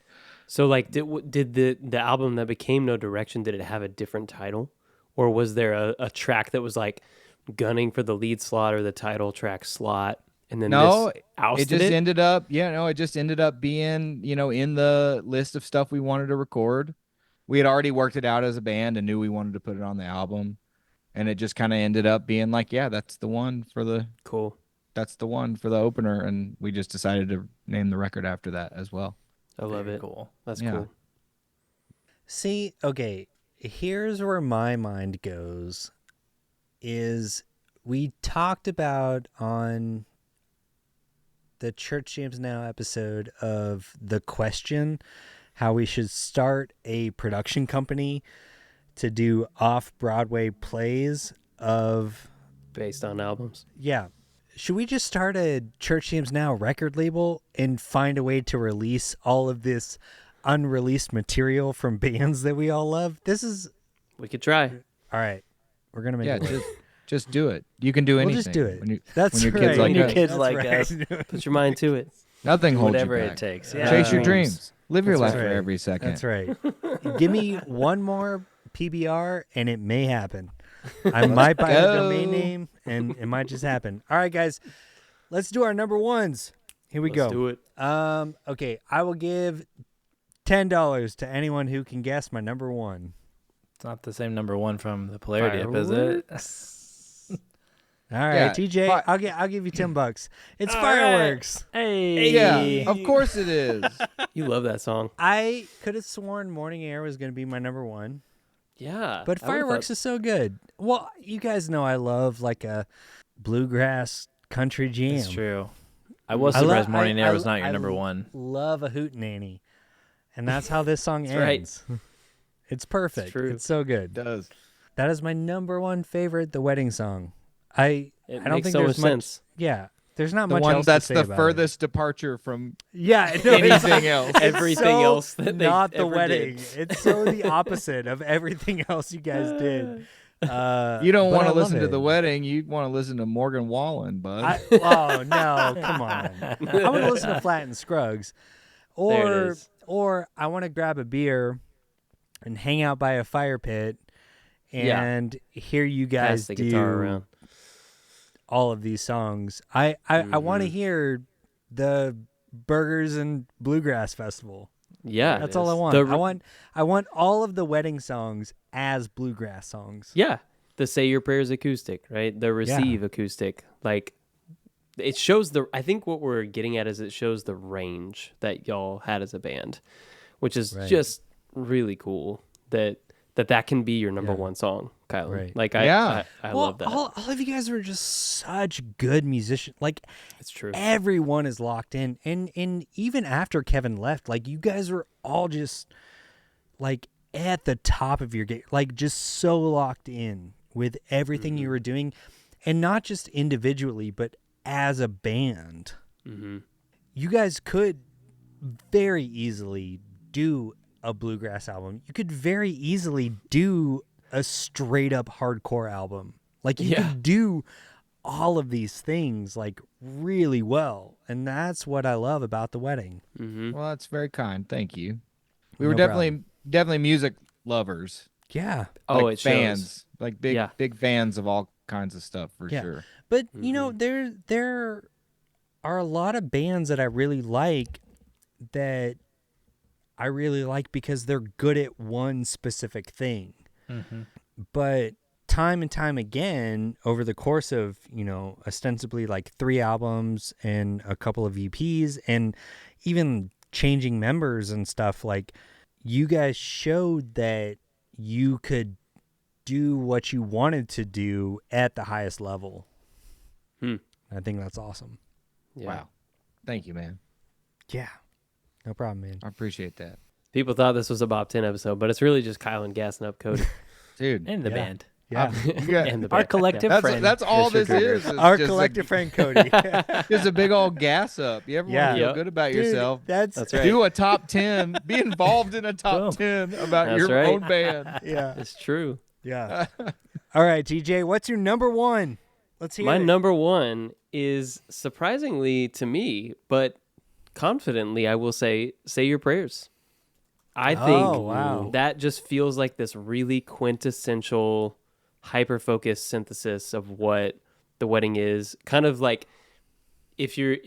so did the album that became No Direction, did it have a different title, or was there a track that was gunning for the lead slot or the title track slot? And then no, this ousted it just ended up, it just ended up being, in the list of stuff we wanted to record. We had already worked it out as a band and knew we wanted to put it on the album. And it just kind of ended up being that's the one for the opener. And we just decided to name the record after that as well. I love Very it. cool. That's Yeah. cool. See, okay, here's where my mind goes is we talked about on the Church Jams Now episode of The Question how we should start a production company to do off-Broadway plays of... Based on albums. Yeah. Should we just start a Church Jams Now record label and find a way to release all of this unreleased material from bands that we all love? We could try. All right. We're going to make it work. Just do it. You can do anything. We'll just do it. When That's your right. kids like When your us. kids That's like right. us. Put your mind to it. Nothing holds Whatever you it back. takes. Yeah. Chase your Dreams. dreams. Live your That's life for right. every second. That's right. Give me one more PBR and it may happen. I might buy a domain name and it might just happen. All right, guys. Let's do our number ones. Here we Let's go. do it. Okay, I will give $10 to anyone who can guess my number one. It's not the same number one from the polarity dip, is it? All right, Yeah, TJ, I'll give you $10. It's fireworks. Right. Hey. Yeah, of course it is. You love that song. I could have sworn Morning Air was going to be my number one, Yeah. but fireworks is so good. Well, you guys know I love like a bluegrass country jam. That's true. I was surprised Morning Air was not your number one. Love a hootenanny, and that's how this song ends. Right. It's perfect. It's true. It's so good. It does. That is my number one favorite, the wedding song. I don't makes think so there's much much. sense. Yeah, there's not The much one else that's to say the about furthest departure from it. Yeah, no, anything else. Everything so else that they not the ever wedding. did. It's so the opposite of everything else you guys did. You don't but want I to listen love to the it. wedding. You want to listen to Morgan Wallen, bud. Oh no, come on! I want to listen to Flat and Scruggs, There it is. or I want to grab a beer and hang out by a fire pit and hear you Pass guys the guitar do around. all of these songs. I want to hear the Burgers and Bluegrass Festival. Yeah. That's all I want. I want all of the wedding songs as bluegrass songs. Yeah. The Say Your Prayers acoustic, right? The Receive acoustic. Like, it shows I think what we're getting at is it shows the range that y'all had as a band, which is just really cool that can be your number one song, Kylan. Right. Like, Yeah. I Well, love that. all of you guys are just such good musicians. Like, It's true. everyone is locked in. And even after Kevin left, like, you guys were all just, like, at the top of your game. Like, just so locked in with everything you were doing. And not just individually, but as a band. Mm-hmm. You guys could very easily do a bluegrass album. You could very easily do a straight up hardcore album. Like, you could do all of these things like really well. And that's what I love about the wedding. Mm-hmm. Well, that's very kind. Thank you. We were No definitely music lovers. Yeah. Oh, like it shows. fans, like big Yeah. big fans of all kinds of stuff for Yeah. sure. But you know, there are a lot of bands that I really like because they're good at one specific thing. But time and time again, over the course of, you know, ostensibly like 3 albums and a couple of EPs and even changing members and stuff, like, you guys showed that you could do what you wanted to do at the highest level. I think that's awesome. Yeah. Wow. Thank you, man. Yeah. No problem, man. I appreciate that. People thought this was a Bob 10 episode, but it's really just Kylan gassing up Cody. Dude. And the Yeah. band. Yeah. And the Our band. collective Yeah. friend. That's all Mr. this is. Our just collective friend Cody. Just a big old gas up. You ever want Yeah. to feel Yep. good about Dude, yourself? That's right. Do a top 10. Be involved in a top 10 about That's your right. own band. yeah. It's true. Yeah. All right, TJ, what's your number one? Let's hear My it. number one is surprisingly to me, but confidently, I will say Your Prayers. I think wow. that just feels like this really quintessential, hyper-focused synthesis of what the wedding is. Kind of like if you're,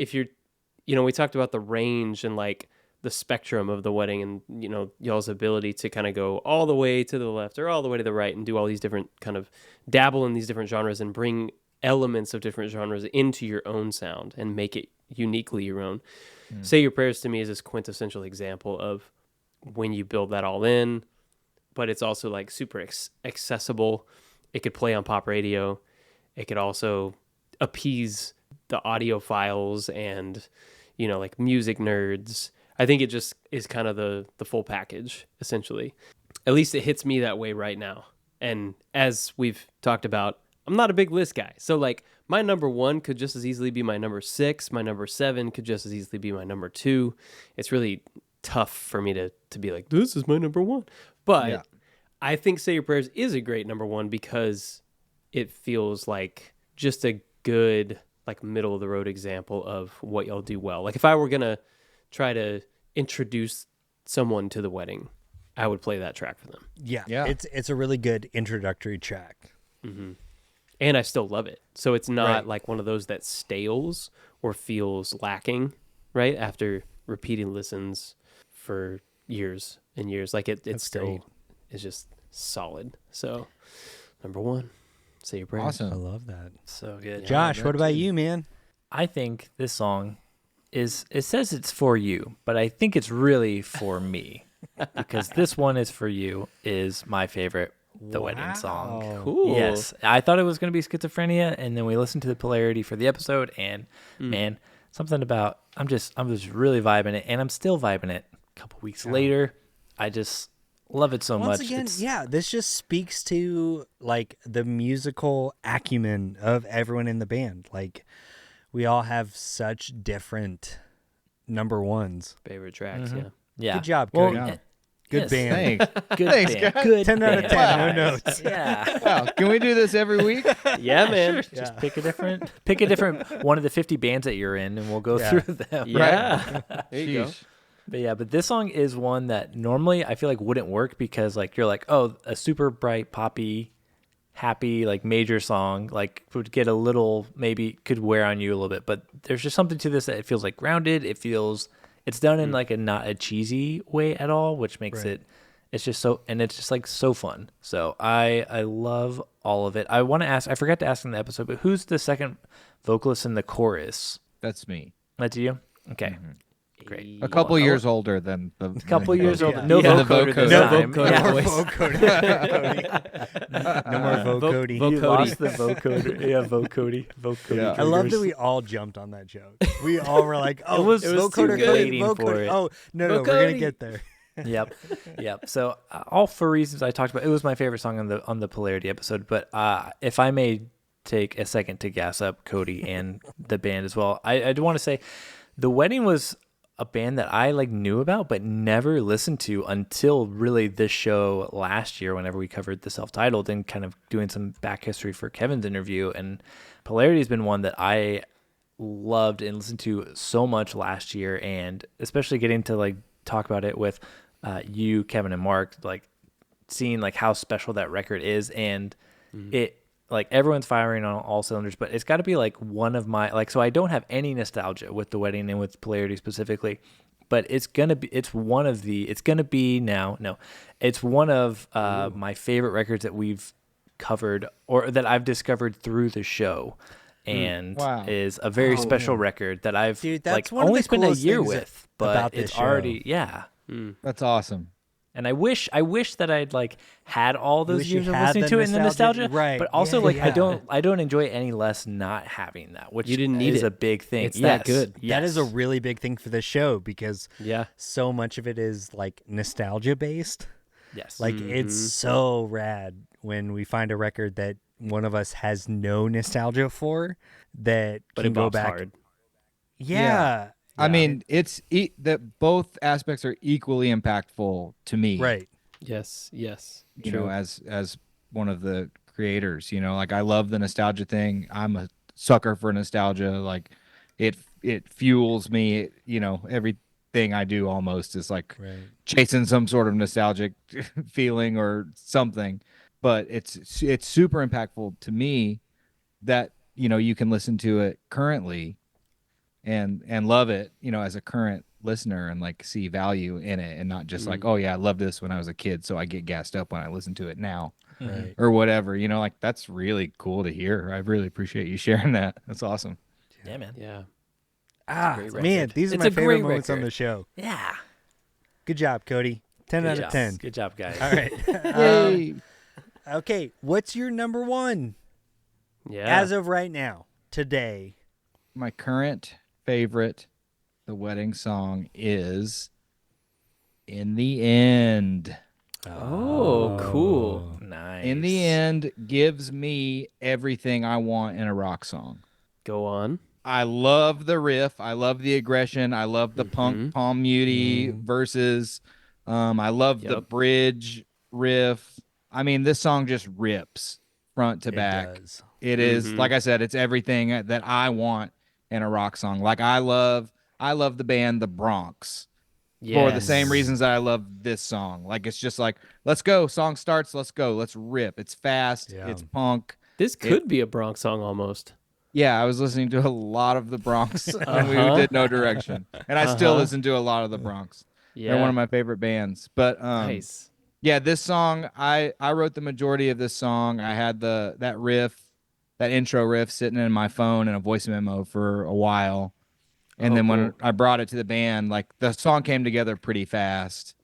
you know, we talked about the range and like the spectrum of the wedding and, you know, y'all's ability to kind of go all the way to the left or all the way to the right and do all these different kind of dabble in these different genres and bring elements of different genres into your own sound and make it uniquely your own. Say Your Prayers to me is this quintessential example of when you build that all in, but it's also like super accessible. It could play on pop radio. It could also appease the audiophiles and, you know, like music nerds. I think it just is kind of the full package, essentially. At least it hits me that way right now. And as we've talked about, I'm not a big list guy. So like my number one could just as easily be my number 6. My number 7 could just as easily be my number 2. It's really tough for me to be like, this is my number 1. But Yeah. I think Say Your Prayers is a great number 1 because it feels like just a good, like middle of the road example of what y'all do well. Like if I were going to try to introduce someone to the wedding, I would play that track for them. Yeah. Yeah. It's a really good introductory track. And I still love it. So it's not Right. like one of those that stales or feels lacking, right? After repeating listens for years and years. Like it's That's still great. is just solid. So number one, Say Your Prayers. Awesome. I love that. So good. Yeah. Josh, that what about too. you, man? I think this song it says it's for you, but I think it's really for me because this one is for you is my favorite, the wedding song. Wow. Cool. Yes, I thought it was going to be Schizophrenia, and then we listened to the polarity for the episode, and man, something about I'm just really vibing it, and I'm still vibing it. A couple weeks later, I just love it so Once much. again, It's- yeah, this just speaks to like the musical acumen of everyone in the band. Like we all have such different number ones. Favorite tracks. Mhm. Yeah. yeah. Good job, Well, Cody. Yeah. Good yes. band. Thanks. Good Thanks, band. guys. Good 10 out of band, 10, no guys. notes. Yeah. Wow. Can we do this every week? Yeah, man. Just pick a different one of the 50 bands that you're in, and we'll go Yeah. through them. Yeah. There you go. Sheesh. But this song is one that normally I feel like wouldn't work because like you're like, oh, a super bright, poppy, happy, like major song, like would get a little, maybe could wear on you a little bit. But there's just something to this that it feels like grounded. It's done in like a not a cheesy way at all, which makes Right. it's just so, and it's just like so fun. So I love all of it. I want to ask, I forgot to ask in the episode, but who's the second vocalist in the chorus? That's me. That's you? Okay. Great. A couple years older than the. A couple years older. Yeah. No Yeah, the vocoder this vocoder. time. No vocoder Yeah. voice. No more Vocody. You Vocody. lost the vocoder. Yeah, vocody. Yeah. I love that we all jumped on that joke. We all were like, "Oh, was vocoder, too Cody, good. Waiting for vocoder." it. Oh, no, we're gonna Vocody. get there. Yep. So all for reasons I talked about, it was my favorite song on the polarity episode. But if I may take a second to gas up Cody and the band as well, I do want to say, The Wedding was a band that I like knew about but never listened to until really this show last year, whenever we covered the self-titled and kind of doing some back history for Kevin's interview. And Polarity has been one that I loved and listened to so much last year, and especially getting to like talk about it with you, Kevin, and Mark, like seeing like how special that record is, and it like everyone's firing on all cylinders, but it's got to be like one of my like, so I don't have any nostalgia with The Wedding and with Polarity specifically, but it's one of my favorite records that we've covered or that I've discovered through the show, and Wow. is a very special record that I've Dude, that's like one of only the spent a coolest year things with, but about this it's show. already That's awesome. And I wish that I'd like had all those wish you years of had listening the to it and the nostalgia. nostalgia, Right. But also Yeah, like yeah. I don't enjoy it any less not having that, which You didn't need is it. a big thing. It's that good. That is a Yes. really big thing for this show because Yeah. so much of it is like nostalgia based. Yes. Like it's so rad when we find a record that one of us has no nostalgia for that But can it go bops back. hard. Yeah. I mean, it's that both aspects are equally impactful to me. Right. Yes. Yes. You know, as one of the creators, you know, like I love the nostalgia thing. I'm a sucker for nostalgia. Like it fuels me. You know, everything I do almost is like Right. chasing some sort of nostalgic feeling or something. But it's super impactful to me that, you know, you can listen to it currently and love it, you know, as a current listener and like see value in it and not just like, oh yeah, I loved this when I was a kid, so I get gassed up when I listen to it now Right. or whatever, you know, like that's really cool to hear. I really appreciate you sharing that. That's awesome. Yeah, man. Yeah. Man, record. these are It's my a favorite great moments on record. the show. Yeah. Good job, Cody. 10 Good out job. of 10. Good job, guys. All right. Yay. Okay, what's your number one Yeah. as of right now, today? My current favorite The Wedding song is In the End. Oh, cool. Nice. In the End gives me everything I want in a rock song. Go on. I love the riff. I love the aggression. I love the punk palm muty verses. I love the Yep. bridge riff. I mean, this song just rips front to back. It does. It is, like I said, it's everything that I want in a rock song. Like I love the band The Bronx for the same Yes. reasons that I love this song. Like it's just like, let's go. Song starts, let's go. Let's rip. It's fast. Yeah. It's punk. This could be a Bronx song almost. Yeah, I was listening to a lot of The Bronx when we Uh-huh. did No Direction. And I still listen to a lot of The Bronx. Yeah. They're one of my favorite bands. But Nice. yeah, this song, I wrote the majority of this song. I had that riff, that intro riff sitting in my phone in a voice memo for a while. And then when I brought it to the band, like the song came together pretty fast.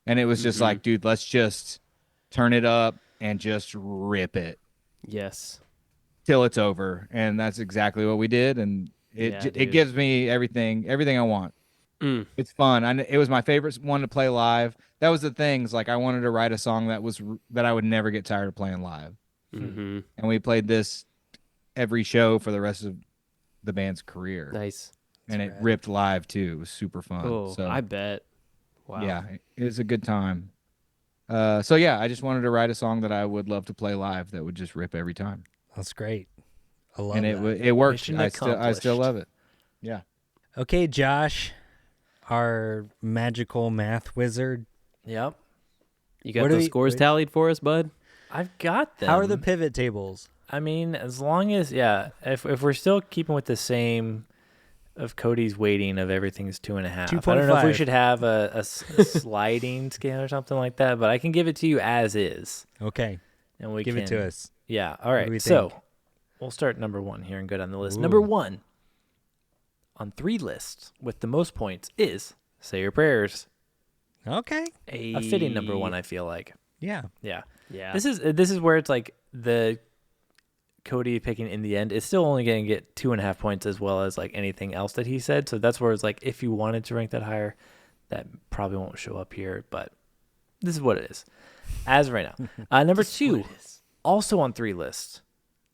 And it was just like, dude, let's just turn it up and just rip it. Yes. Till it's over. And that's exactly what we did. And it gives me everything I want. It's fun. It was my favorite one to play live. That was the things, like I wanted to write a song that I would never get tired of playing live. And we played this every show for the rest of the band's career. Nice. And it ripped live too. It was super fun. Oh, so I bet. Wow. Yeah, it was a good time. So yeah, I just wanted to write a song that I would love to play live that would just rip every time. That's great. I love and that. it worked. Mission I still love it. Yeah. Okay, Josh, our magical math wizard. Yep. You got those scores tallied for us, bud? I've got them. How are the pivot tables? I mean, as long as if we're still keeping with the same of Cody's weighting of everything's 2.5. I don't know if we should have a sliding scale or something like that, but I can give it to you as is. Okay. And we give it to us. Yeah. All right. So we'll start number 1 here and go down the list. Ooh. Number 1 on 3 lists with the most points is Say Your Prayers. Okay. A fitting number 1, I feel like. Yeah. Yeah. Yeah. This is where it's like the Cody picking in the end is still only going to get 2.5 points as well as like anything else that he said. So that's where it's like, if you wanted to rank that higher, that probably won't show up here, but this is what it is as of right now. Number 2, also on 3 lists,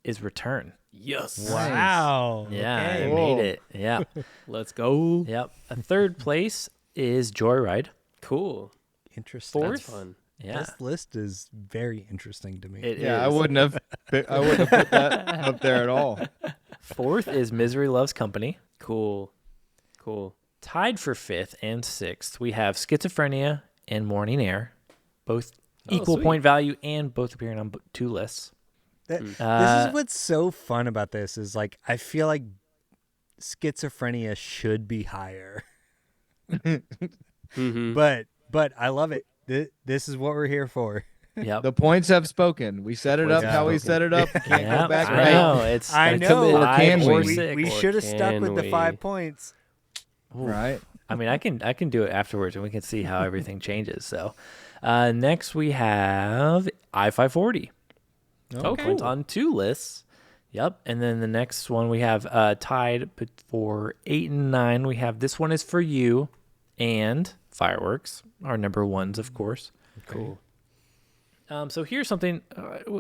is Return. Yes. Wow. Yeah, Okay. I made it. Yeah. Let's go. Yep. A 3rd place is Joyride. Cool. Interesting. 4th. That's fun. Yeah. This list is very interesting to me. It is. I wouldn't have put that up there at all. 4th is Misery Loves Company. Cool. Tied for 5th and 6th, we have Schizophrenia and Morning Air, both equal point value and both appearing on 2 lists. This is what's so fun about this is like I feel like Schizophrenia should be higher. But I love it. This is what we're here for. Yep. The points have spoken. We set it up how we set it up. Can't go back. I know. I know. We should have Can stuck with we? the 5 points. Right. I mean, I can do it afterwards, and we can see how everything changes. So, next we have I-540. Okay. Points on 2 lists. Yep. And then the next one we have tied for 8 and 9. We have This One Is For You and Fireworks, our number 1s, of course. Cool. So here's something,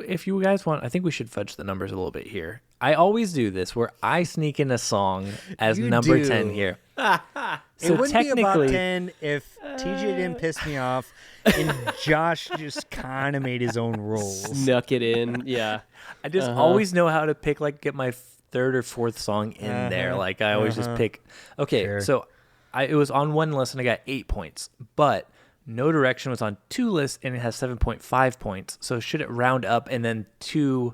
if you guys want, I think we should fudge the numbers a little bit here. I always do this where I sneak in a song as You number do. 10 here. It wouldn't be about 10 if TJ didn't piss me off and Josh just kind of made his own rules. Snuck it in. Yeah. I just always know how to pick, like, get my 3rd or 4th song in there. Like, I always just pick. Okay, Sure. so it was on 1 list and I got 8 points, but No Direction was on 2 lists and it has 7.5 points. So should it round up and then 2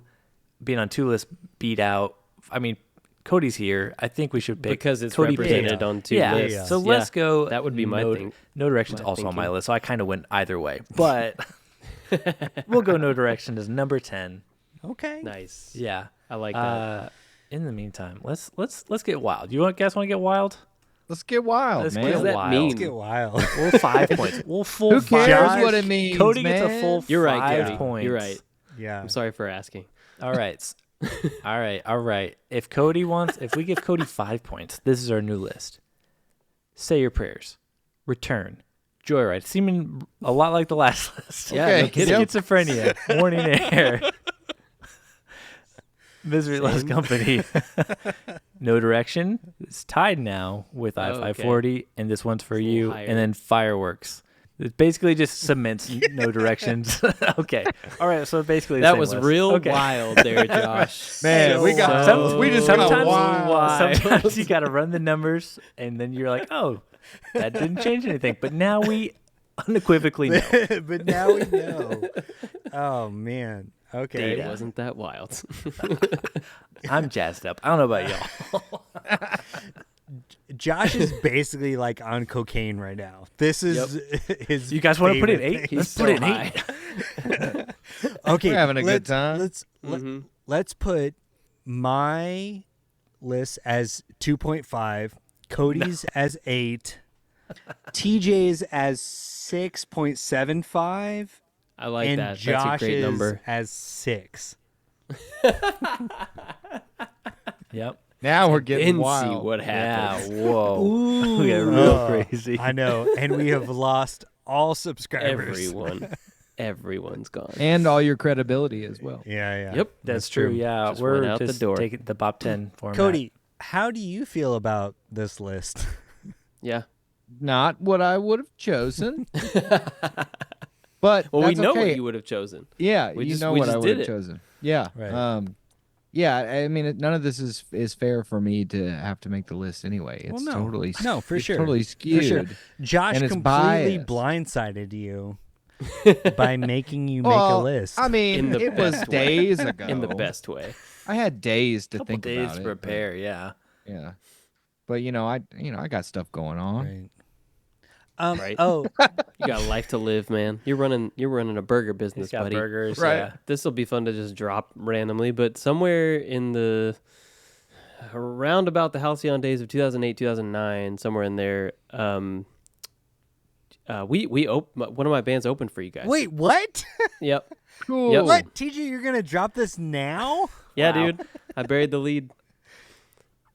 being on 2 lists beat out? I mean, Cody's here. I think we should pick Because it's Cody represented picked. on 2 Yeah. lists. So let's go. That would be my thing. No Direction's my also on my thinking. list, so I kind of went either way. But we'll go No Direction as number 10. Okay. Nice. Yeah. I like that. In the meantime, let's get wild. You guys want to get wild? Let's get wild, Let's man. get What does that wild. mean? Let's get wild. Full 5 points. We'll full Who cares 5. what it means, Cody man? gets a full You're right, 5 Cody. points. You're right. Yeah. I'm sorry for asking. All right. All right. If we give Cody 5 points, this is our new list. Say Your Prayers. Return. Joyride. Seeming a lot like the last list. Yeah, Okay. no kidding. Schizophrenia. Morning Air. Misery Loves Company. No Direction. It's tied now with I-540, and this one's for It's a you. little higher. And then Fireworks. It basically just cements No Directions. Okay. All right. So basically, the That same was list. real Okay. wild there, Josh. Man, we got we just got sometimes, wild. sometimes you got to run the numbers, and then you're like, oh, that didn't change anything. But now we unequivocally know. But now we know. Oh, man. Okay. It wasn't that wild. I'm jazzed up. I don't know about y'all. Josh is basically like on cocaine right now. This is his. You guys want to put it favorite 8? thing. Let's put it 8. Okay, We're having a good time. Let's put my list as 2.5, Cody's as 8, TJ's as 6.75, I like and that. Josh's That's a great number. as 6. Yep. Now we're getting And wild. see what happens. Yeah. Whoa. Ooh, We get real crazy. I know, and we have lost all subscribers. Everyone's gone. And all your credibility as well. Yeah. Yep. That's true. Yeah. Just We're went out the just door. taking the Bob 10 format. Cody, how do you feel about this list? Yeah. Not what I would have chosen. But Well, we that's know okay. what you would have chosen. Yeah, We you just- know we what I just would did have it. chosen. Yeah. Right. Yeah, I mean, none of this is fair for me to have to make the list anyway. It's no. totally No, for it's sure. totally skewed. For sure. Josh And it's completely biased. blindsided you by making you make a Well, list. I mean, In the it was best way. days ago. In the best way. I had days to Couple think days about to it. prepare. Yeah. But, yeah, but I got stuff going on. Right. Right. Oh, You got a life to live, man. You're running a burger business, He's got buddy. burgers. Right. Yeah. This will be fun to just drop randomly, but somewhere in the around about the halcyon days of 2008, 2009, somewhere in there, one of my bands opened for you guys. wait, what? Yep. Cool. Yep. What? TJ, you're going to drop this now? Yeah, dude. I buried the lead.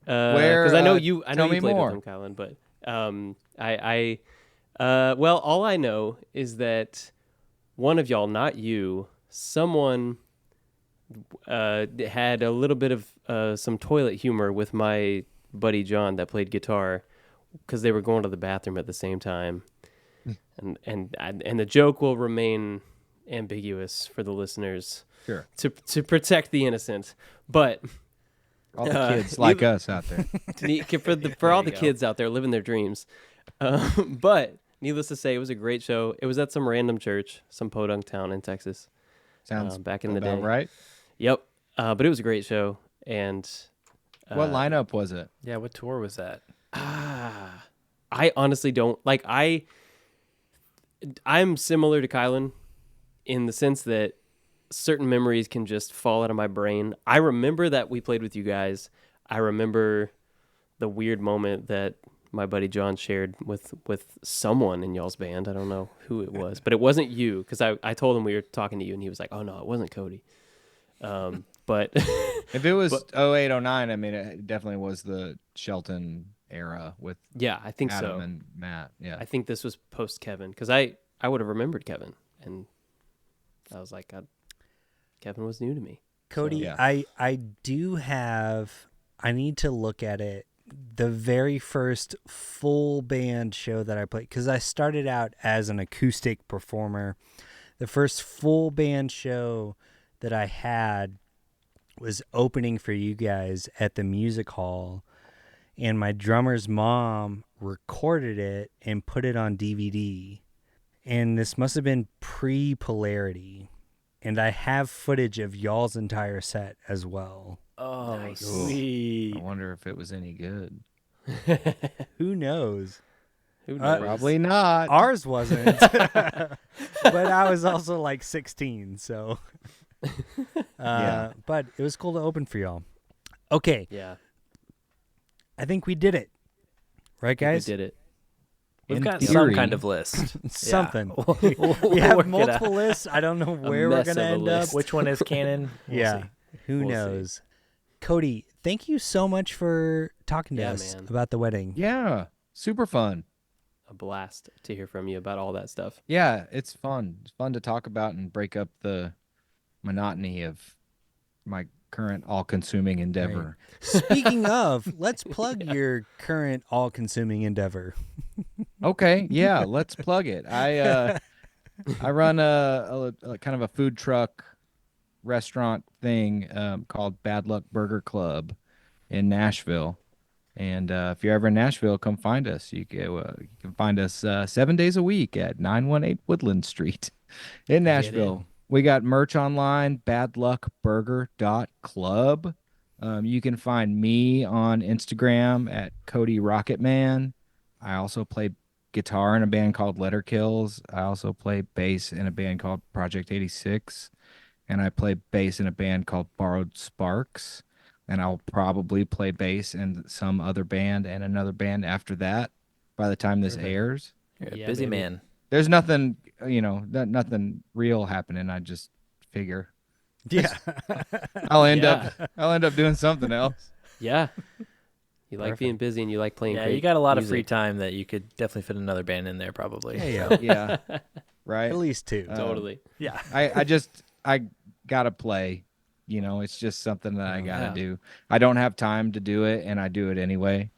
Where, Because I know you tell me played more. with him, Kylan, but well, all I know is that one of y'all, not you, someone had a little bit of some toilet humor with my buddy John that played guitar because they were going to the bathroom at the same time, and the joke will remain ambiguous for the listeners. Sure. To protect the innocent, but All the kids like us out there. for all the kids out there living their dreams. But needless to say, it was a great show. It was at some random church, some podunk town in Texas. Sounds back in the about day. right. Yep. But it was a great show. And What lineup was it? Yeah. What tour was that? I honestly don't like. I'm similar to Kylan in the sense that certain memories can just fall out of my brain. I remember that we played with you guys. I remember the weird moment that my buddy John shared with someone in y'all's band. I don't know who it was, but it wasn't you, because I told him we were talking to you, and he was like, "Oh no, it wasn't Cody." But If it was 08, 09, I mean, it definitely was the Shelton era with yeah, I think Adam so. and Matt. Yeah. I think this was post Kevin, because I would have remembered Kevin, and I was like, Kevin was new to me. Cody, Yeah. I need to look at it. The very first full band show that I played, because I started out as an acoustic performer. The first full band show that I had was opening for you guys at the music hall, and my drummer's mom recorded it and put it on DVD. And this must have been pre-Polarity. And I have footage of y'all's entire set as well. Oh, Nice. sweet. I wonder if it was any good. Who knows? Who knows? Probably not. Ours wasn't. But I was also like 16, so. Yeah. But it was cool to open for y'all. Okay, Yeah, I think we did it. Right, we guys? did it. We've In got some theory- kind of list. Something. Yeah. We We'll have work it multiple out. lists. I don't know where we're mess going to of a end up. list. Which one is canon? We'll Yeah. see. Who We'll see. knows? Cody, thank you so much for talking to Yeah, us man. about the wedding. Yeah. Super fun. A blast to hear from you about all that stuff. Yeah, it's fun. It's fun to talk about and break up the monotony of my current all-consuming endeavor. Speaking of, let's plug your current all-consuming endeavor. Okay, yeah, let's plug it. I run a kind of a food truck restaurant thing called Bad Luck Burger Club in Nashville. And if you're ever in Nashville, come find us. You can find us 7 days a week at 918 Woodland Street in Nashville. We got merch online, badluckburger.club. You can find me on Instagram at Cody Rocketman. I also play guitar in a band called Letter Kills. I also play bass in a band called Project 86. And I play bass in a band called Borrowed Sparks. And I'll probably play bass in some other band and another band after that by the time this airs. You're a Yeah, busy baby. man. There's nothing, nothing real happening. I just figure Yeah. I'll end up doing something else. Yeah. You like Perfect. being busy and you like playing Yeah, great you got a lot of music. free time that you could definitely fit another band in there, probably. Yeah. Yeah. Right. At least 2. Totally. Yeah. I gotta play. It's just something that I gotta yeah. do. I don't have time to do it, and I do it anyway.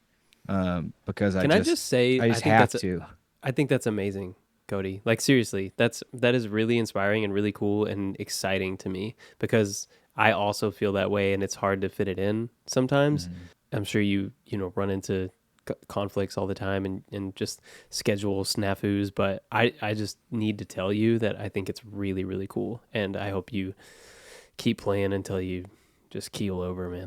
Because Can I just say, I just think have that's to. I think that's amazing, Cody. Like seriously, that is really inspiring and really cool and exciting to me because I also feel that way and it's hard to fit it in sometimes. I'm sure you run into conflicts all the time and just schedule snafus, but I just need to tell you that I think it's really, really cool. And I hope you keep playing until you just keel over, man.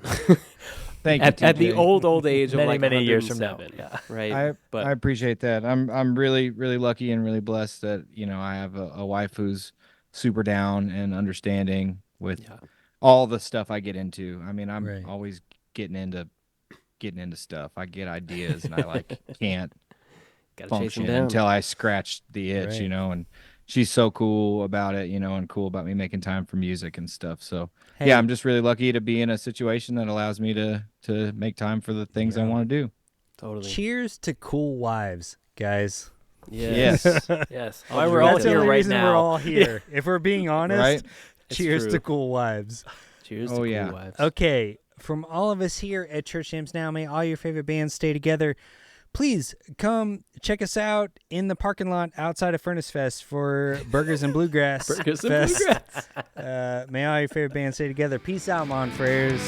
Thank you. at the TJ. old age of Many, like many years from now. 107, Yeah. right? But I appreciate that. I'm really, really lucky and really blessed that I have a wife who's super down and understanding with all the stuff I get into. I mean, I'm Right. always getting into stuff. I get ideas and I can't gotta chase function them down. until I scratch the itch, Right. and she's so cool about it, and cool about me making time for music and stuff. So Hey. yeah, I'm just really lucky to be in a situation that allows me to make time for the things I want to do. Totally. Cheers to cool wives, guys. Yes. Yes. I'll Why just we're read all That's the here only right reason now. we're all here. If we're being honest, Right? cheers true. to cool wives. Cheers Oh, to cool yeah. wives. Okay, from all of us here at Church Jams Now, may all your favorite bands stay together. Please come check us out in the parking lot outside of Furnace Fest for Burgers and Bluegrass Burgers and Fest. May all your favorite bands stay together. Peace out, Monfreres.